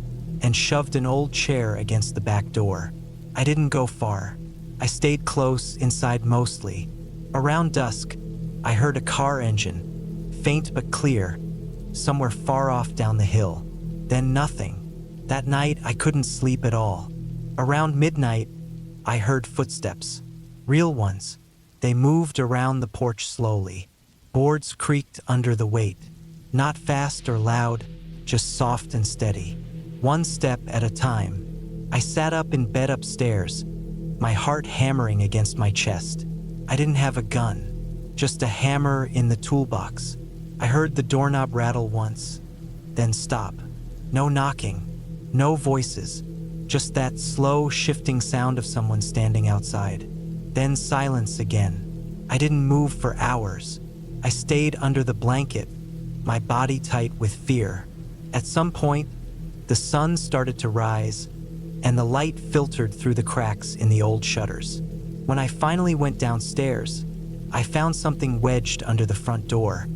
and shoved an old chair against the back door. I didn't go far. I stayed close inside mostly. Around dusk, I heard a car engine, faint but clear, somewhere far off down the hill. Then nothing. That night, I couldn't sleep at all. Around midnight, I heard footsteps. Real ones. They moved around the porch slowly. Boards creaked under the weight. Not fast or loud, just soft and steady. One step at a time. I sat up in bed upstairs, my heart hammering against my chest. I didn't have a gun, just a hammer in the toolbox. I heard the doorknob rattle once, then stop. No knocking, no voices, just that slow shifting sound of someone standing outside. Then silence again. I didn't move for hours. I stayed under the blanket, my body tight with fear. At some point, the sun started to rise, and the light filtered through the cracks in the old shutters. When I finally went downstairs, I found something wedged under the front door.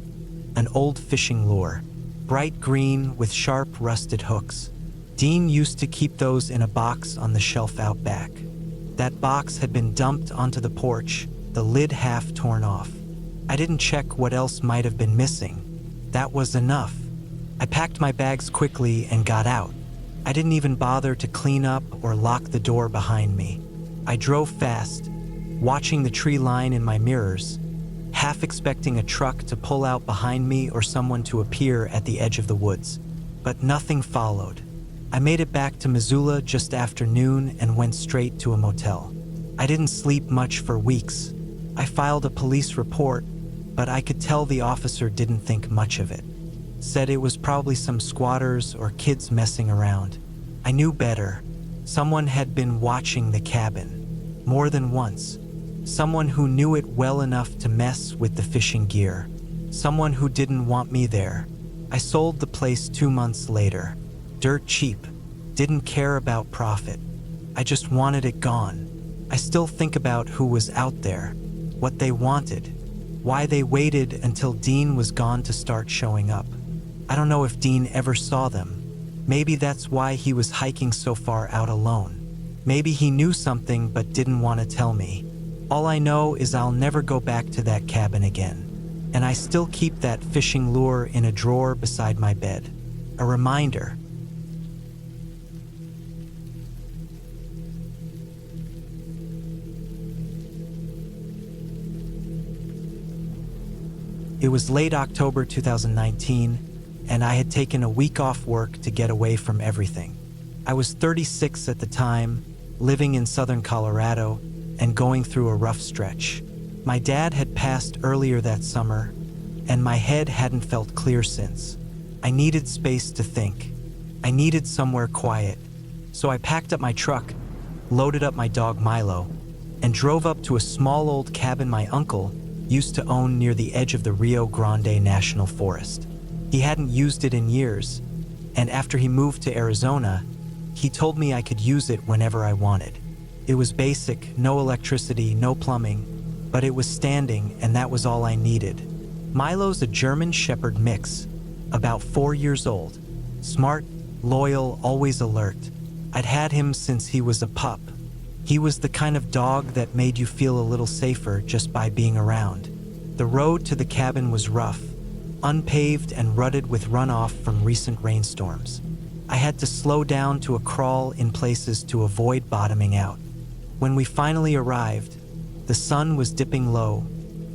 An old fishing lure, bright green with sharp rusted hooks. Dean used to keep those in a box on the shelf out back. That box had been dumped onto the porch, the lid half torn off. I didn't check what else might have been missing. That was enough. I packed my bags quickly and got out. I didn't even bother to clean up or lock the door behind me. I drove fast, watching the tree line in my mirrors, half expecting a truck to pull out behind me or someone to appear at the edge of the woods. But nothing followed. I made it back to Missoula just after noon and went straight to a motel. I didn't sleep much for weeks. I filed a police report, but I could tell the officer didn't think much of it. Said it was probably some squatters or kids messing around. I knew better. Someone had been watching the cabin, more than once. Someone who knew it well enough to mess with the fishing gear. Someone who didn't want me there. I sold the place 2 months later. Dirt cheap. Didn't care about profit. I just wanted it gone. I still think about who was out there, what they wanted, why they waited until Dean was gone to start showing up. I don't know if Dean ever saw them. Maybe that's why he was hiking so far out alone. Maybe he knew something but didn't want to tell me. All I know is I'll never go back to that cabin again. And I still keep that fishing lure in a drawer beside my bed. A reminder. It was late October 2019, and I had taken a week off work to get away from everything. I was 36 at the time, living in southern Colorado, and going through a rough stretch. My dad had passed earlier that summer, and my head hadn't felt clear since. I needed space to think. I needed somewhere quiet. So I packed up my truck, loaded up my dog Milo, and drove up to a small old cabin my uncle used to own near the edge of the Rio Grande National Forest. He hadn't used it in years, and after he moved to Arizona, he told me I could use it whenever I wanted. It was basic, no electricity, no plumbing, but it was standing, and that was all I needed. Milo's a German Shepherd mix, about 4 years old. Smart, loyal, always alert. I'd had him since he was a pup. He was the kind of dog that made you feel a little safer just by being around. The road to the cabin was rough, unpaved and rutted with runoff from recent rainstorms. I had to slow down to a crawl in places to avoid bottoming out. When we finally arrived, the sun was dipping low,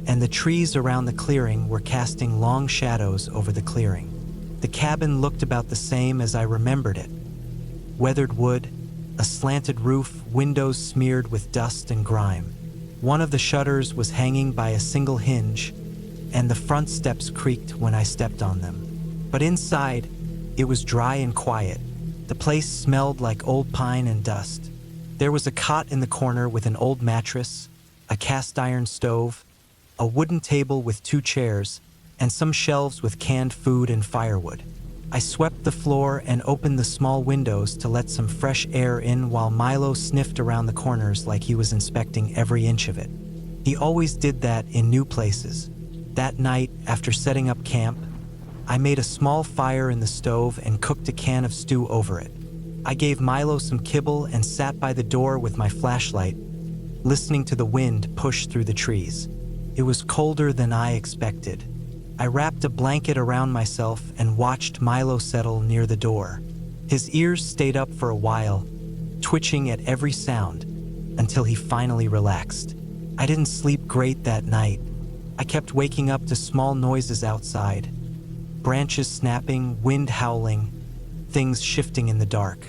and the trees around the clearing were casting long shadows over the clearing. The cabin looked about the same as I remembered it. Weathered wood, a slanted roof, windows smeared with dust and grime. One of the shutters was hanging by a single hinge, and the front steps creaked when I stepped on them. But inside, it was dry and quiet. The place smelled like old pine and dust. There was a cot in the corner with an old mattress, a cast-iron stove, a wooden table with 2 chairs, and some shelves with canned food and firewood. I swept the floor and opened the small windows to let some fresh air in while Milo sniffed around the corners like he was inspecting every inch of it. He always did that in new places. That night, after setting up camp, I made a small fire in the stove and cooked a can of stew over it. I gave Milo some kibble and sat by the door with my flashlight, listening to the wind push through the trees. It was colder than I expected. I wrapped a blanket around myself and watched Milo settle near the door. His ears stayed up for a while, twitching at every sound, until he finally relaxed. I didn't sleep great that night. I kept waking up to small noises outside. Branches snapping, wind howling, things shifting in the dark.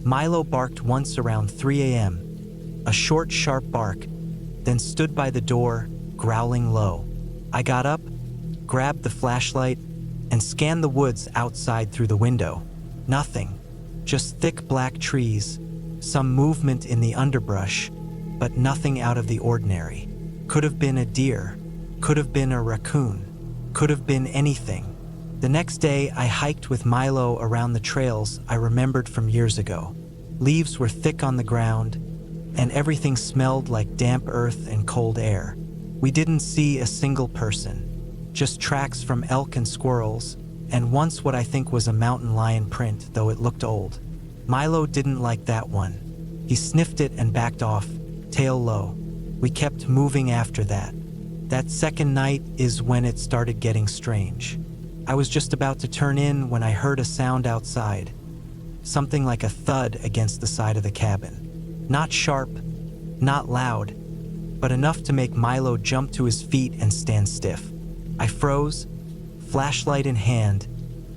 Milo barked once around 3 a.m., a short, sharp bark, then stood by the door, growling low. I got up, grabbed the flashlight, and scanned the woods outside through the window. Nothing, just thick black trees, some movement in the underbrush, but nothing out of the ordinary. Could have been a deer, could have been a raccoon, could have been anything. The next day, I hiked with Milo around the trails I remembered from years ago. Leaves were thick on the ground, and everything smelled like damp earth and cold air. We didn't see a single person, just tracks from elk and squirrels, and once what I think was a mountain lion print, though it looked old. Milo didn't like that one. He sniffed it and backed off, tail low. We kept moving after that. That second night is when it started getting strange. I was just about to turn in when I heard a sound outside. Something like a thud against the side of the cabin. Not sharp, not loud, but enough to make Milo jump to his feet and stand stiff. I froze, flashlight in hand,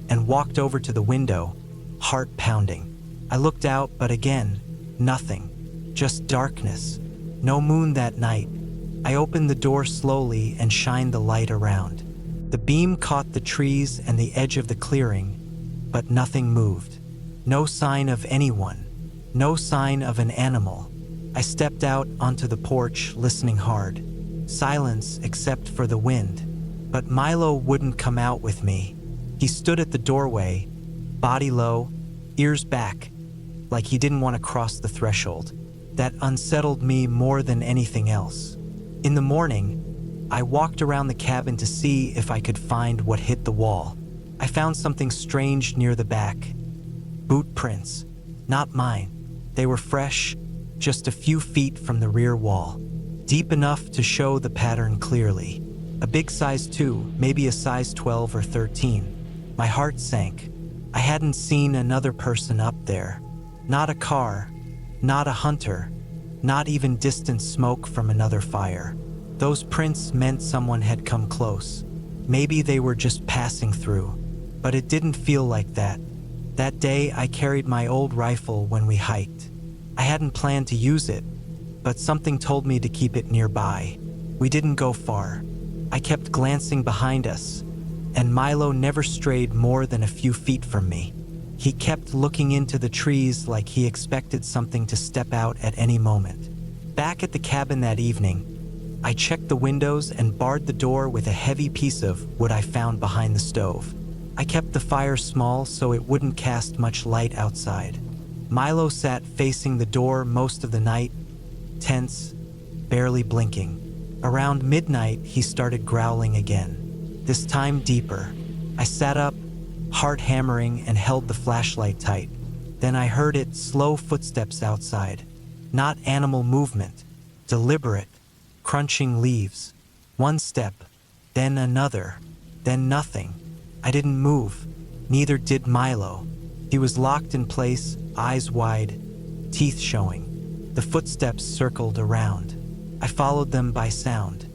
and walked over to the window, heart pounding. I looked out, but again, nothing. Just darkness. No moon that night. I opened the door slowly and shined the light around. The beam caught the trees and the edge of the clearing, but nothing moved. No sign of anyone. No sign of an animal. I stepped out onto the porch, listening hard. Silence except for the wind. But Milo wouldn't come out with me. He stood at the doorway, body low, ears back, like he didn't want to cross the threshold. That unsettled me more than anything else. In the morning, I walked around the cabin to see if I could find what hit the wall. I found something strange near the back. Boot prints. Not mine. They were fresh, just a few feet from the rear wall. Deep enough to show the pattern clearly. A big size 2, maybe a size 12 or 13. My heart sank. I hadn't seen another person up there. Not a car, not a hunter, not even distant smoke from another fire. Those prints meant someone had come close. Maybe they were just passing through, but it didn't feel like that. That day, I carried my old rifle when we hiked. I hadn't planned to use it, but something told me to keep it nearby. We didn't go far. I kept glancing behind us, and Milo never strayed more than a few feet from me. He kept looking into the trees like he expected something to step out at any moment. Back at the cabin that evening, I checked the windows and barred the door with a heavy piece of wood I found behind the stove. I kept the fire small so it wouldn't cast much light outside. Milo sat facing the door most of the night, tense, barely blinking. Around midnight, he started growling again, this time deeper. I sat up, heart hammering, and held the flashlight tight. Then I heard it, slow footsteps outside. Not animal movement, deliberate, crunching leaves. One step, then another, then nothing. I didn't move, neither did Milo. He was locked in place, eyes wide, teeth showing. The footsteps circled around. I followed them by sound.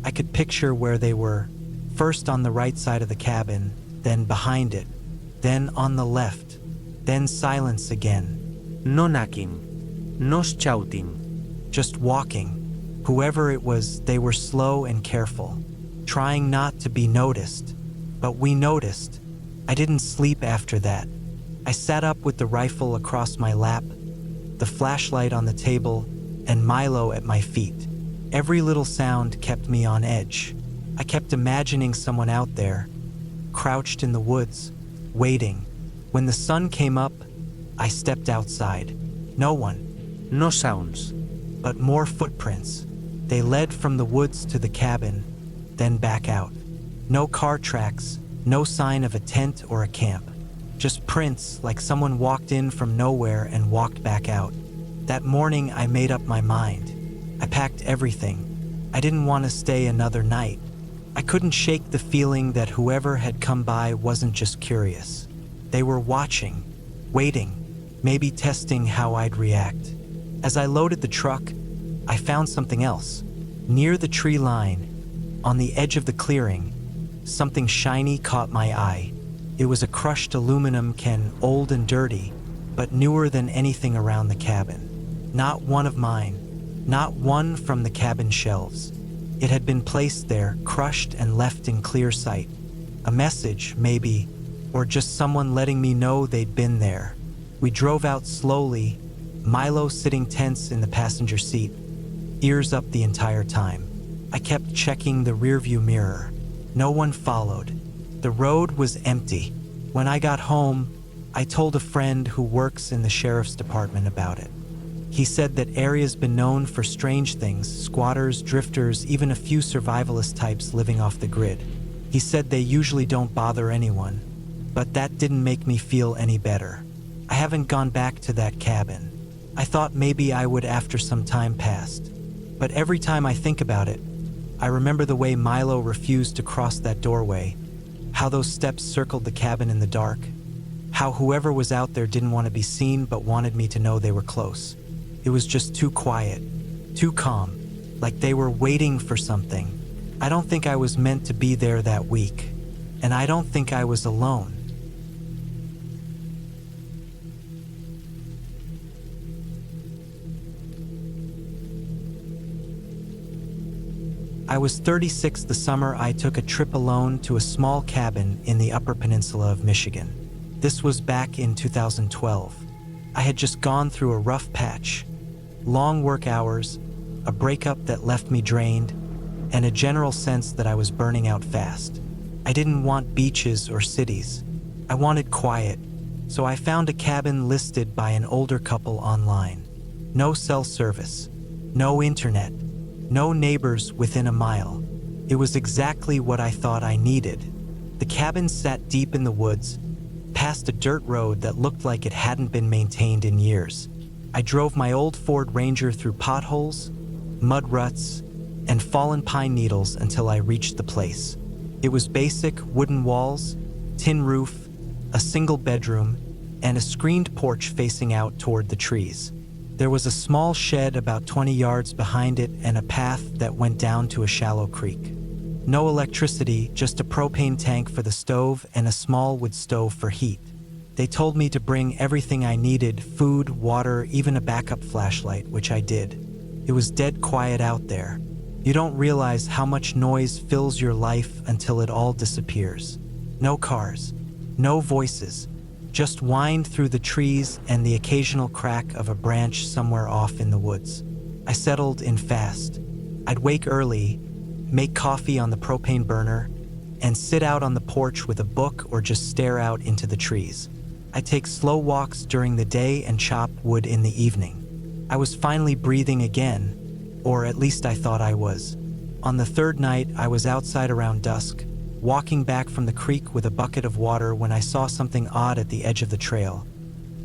I could picture where they were, first on the right side of the cabin, then behind it, then on the left, then silence again. No knocking, no shouting. Just walking. Whoever it was, they were slow and careful, trying not to be noticed. But we noticed. I didn't sleep after that. I sat up with the rifle across my lap, the flashlight on the table, and Milo at my feet. Every little sound kept me on edge. I kept imagining someone out there, crouched in the woods, waiting. When the sun came up, I stepped outside. No one. No sounds. But more footprints. They led from the woods to the cabin, then back out. No car tracks, no sign of a tent or a camp. Just prints like someone walked in from nowhere and walked back out. That morning, I made up my mind. I packed everything. I didn't want to stay another night. I couldn't shake the feeling that whoever had come by wasn't just curious. They were watching, waiting, maybe testing how I'd react. As I loaded the truck, I found something else. Near the tree line, on the edge of the clearing, something shiny caught my eye. It was a crushed aluminum can, old and dirty, but newer than anything around the cabin. Not one of mine, not one from the cabin shelves. It had been placed there, crushed and left in clear sight. A message, maybe, or just someone letting me know they'd been there. We drove out slowly, Milo sitting tense in the passenger seat, ears up the entire time. I kept checking the rearview mirror. No one followed. The road was empty. When I got home, I told a friend who works in the sheriff's department about it. He said that area's been known for strange things, squatters, drifters, even a few survivalist types living off the grid. He said they usually don't bother anyone, but that didn't make me feel any better. I haven't gone back to that cabin. I thought maybe I would after some time passed. But every time I think about it, I remember the way Milo refused to cross that doorway, how those steps circled the cabin in the dark, how whoever was out there didn't want to be seen but wanted me to know they were close. It was just too quiet, too calm, like they were waiting for something. I don't think I was meant to be there that week, and I don't think I was alone. I was 36 the summer I took a trip alone to a small cabin in the Upper Peninsula of Michigan. This was back in 2012. I had just gone through a rough patch. Long work hours, a breakup that left me drained, and a general sense that I was burning out fast. I didn't want beaches or cities. I wanted quiet, so I found a cabin listed by an older couple online. No cell service, no internet, no neighbors within a mile. It was exactly what I thought I needed. The cabin sat deep in the woods, past a dirt road that looked like it hadn't been maintained in years. I drove my old Ford Ranger through potholes, mud ruts, and fallen pine needles until I reached the place. It was basic wooden walls, tin roof, a single bedroom, and a screened porch facing out toward the trees. There was a small shed about 20 yards behind it and a path that went down to a shallow creek. No electricity, just a propane tank for the stove and a small wood stove for heat. They told me to bring everything I needed, food, water, even a backup flashlight, which I did. It was dead quiet out there. You don't realize how much noise fills your life until it all disappears. No cars, no voices, just wind through the trees and the occasional crack of a branch somewhere off in the woods. I settled in fast. I'd wake early, make coffee on the propane burner, and sit out on the porch with a book or just stare out into the trees. I'd take slow walks during the day and chop wood in the evening. I was finally breathing again, or at least I thought I was. On the third night, I was outside around dusk, walking back from the creek with a bucket of water when I saw something odd at the edge of the trail.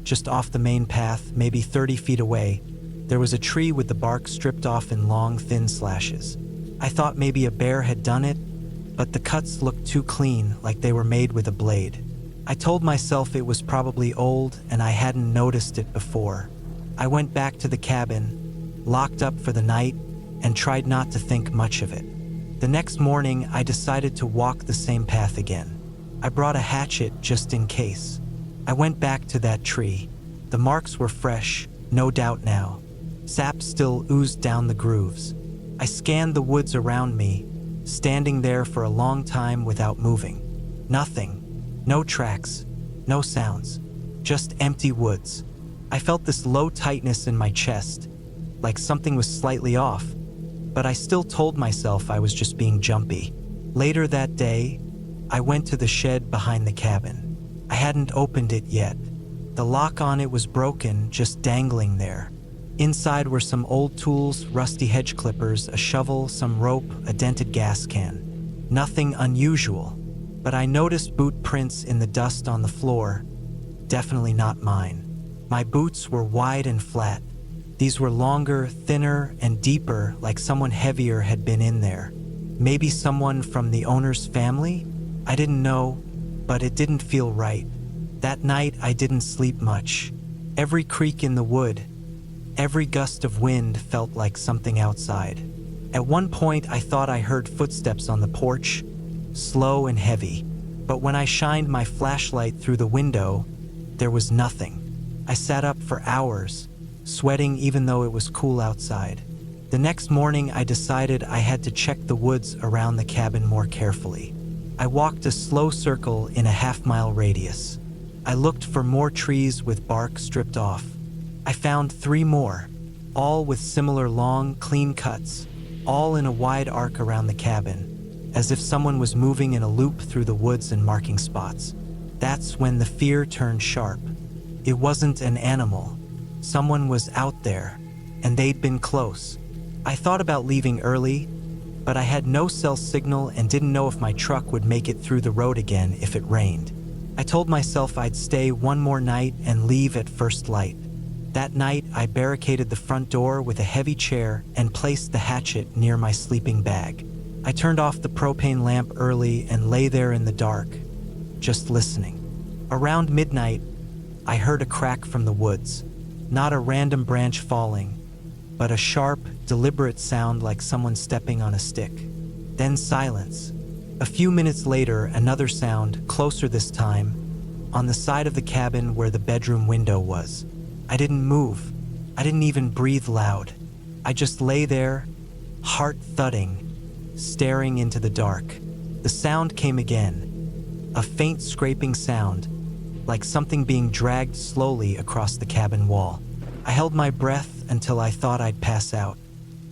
Just off the main path, maybe 30 feet away, there was a tree with the bark stripped off in long, thin slashes. I thought maybe a bear had done it, but the cuts looked too clean, like they were made with a blade. I told myself it was probably old and I hadn't noticed it before. I went back to the cabin, locked up for the night, and tried not to think much of it. The next morning, I decided to walk the same path again. I brought a hatchet just in case. I went back to that tree. The marks were fresh, no doubt now. Sap still oozed down the grooves. I scanned the woods around me, standing there for a long time without moving. Nothing. No tracks. No sounds. Just empty woods. I felt this low tightness in my chest, like something was slightly off, but I still told myself I was just being jumpy. Later that day, I went to the shed behind the cabin. I hadn't opened it yet. The lock on it was broken, just dangling there. Inside were some old tools, rusty hedge clippers, a shovel, some rope, a dented gas can. Nothing unusual, but I noticed boot prints in the dust on the floor. Definitely not mine. My boots were wide and flat. These were longer, thinner, and deeper, like someone heavier had been in there. Maybe someone from the owner's family? I didn't know, but it didn't feel right. That night, I didn't sleep much. Every creak in the wood, every gust of wind felt like something outside. At one point, I thought I heard footsteps on the porch, slow and heavy. But when I shined my flashlight through the window, there was nothing. I sat up for hours, sweating even though it was cool outside. The next morning, I decided I had to check the woods around the cabin more carefully. I walked a slow circle in a half-mile radius. I looked for more trees with bark stripped off. I found 3 more, all with similar long, clean cuts, all in a wide arc around the cabin, as if someone was moving in a loop through the woods and marking spots. That's when the fear turned sharp. It wasn't an animal. Someone was out there, and they'd been close. I thought about leaving early, but I had no cell signal and didn't know if my truck would make it through the road again if it rained. I told myself I'd stay one more night and leave at first light. That night, I barricaded the front door with a heavy chair and placed the hatchet near my sleeping bag. I turned off the propane lamp early and lay there in the dark, just listening. Around midnight, I heard a crack from the woods. Not a random branch falling, but a sharp, deliberate sound like someone stepping on a stick. Then silence. A few minutes later, another sound, closer this time, on the side of the cabin where the bedroom window was. I didn't move. I didn't even breathe loud. I just lay there, heart thudding, staring into the dark. The sound came again, a faint scraping sound, like something being dragged slowly across the cabin wall. I held my breath until I thought I'd pass out.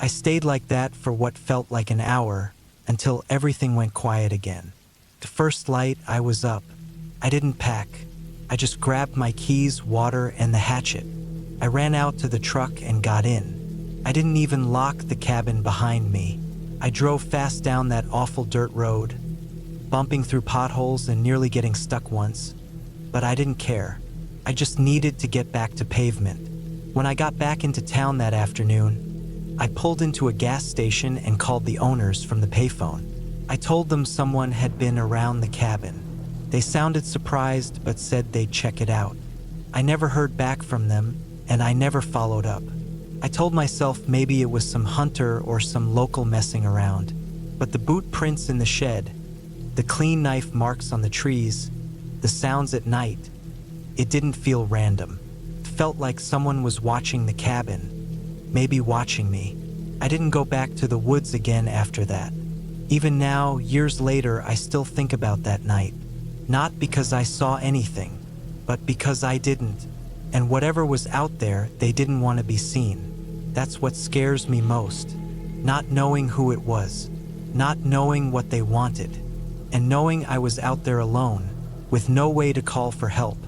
I stayed like that for what felt like an hour, until everything went quiet again. The first light, I was up. I didn't pack. I just grabbed my keys, water, and the hatchet. I ran out to the truck and got in. I didn't even lock the cabin behind me. I drove fast down that awful dirt road, bumping through potholes and nearly getting stuck once. But I didn't care. I just needed to get back to pavement. When I got back into town that afternoon, I pulled into a gas station and called the owners from the payphone. I told them someone had been around the cabin. They sounded surprised but said they'd check it out. I never heard back from them, and I never followed up. I told myself maybe it was some hunter or some local messing around. But the boot prints in the shed, the clean knife marks on the trees, the sounds at night, it didn't feel random. It felt like someone was watching the cabin, maybe watching me. I didn't go back to the woods again after that. Even now, years later, I still think about that night. Not because I saw anything, but because I didn't. And whatever was out there, they didn't want to be seen. That's what scares me most. Not knowing who it was, not knowing what they wanted, and knowing I was out there alone, with no way to call for help,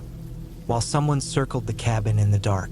while someone circled the cabin in the dark.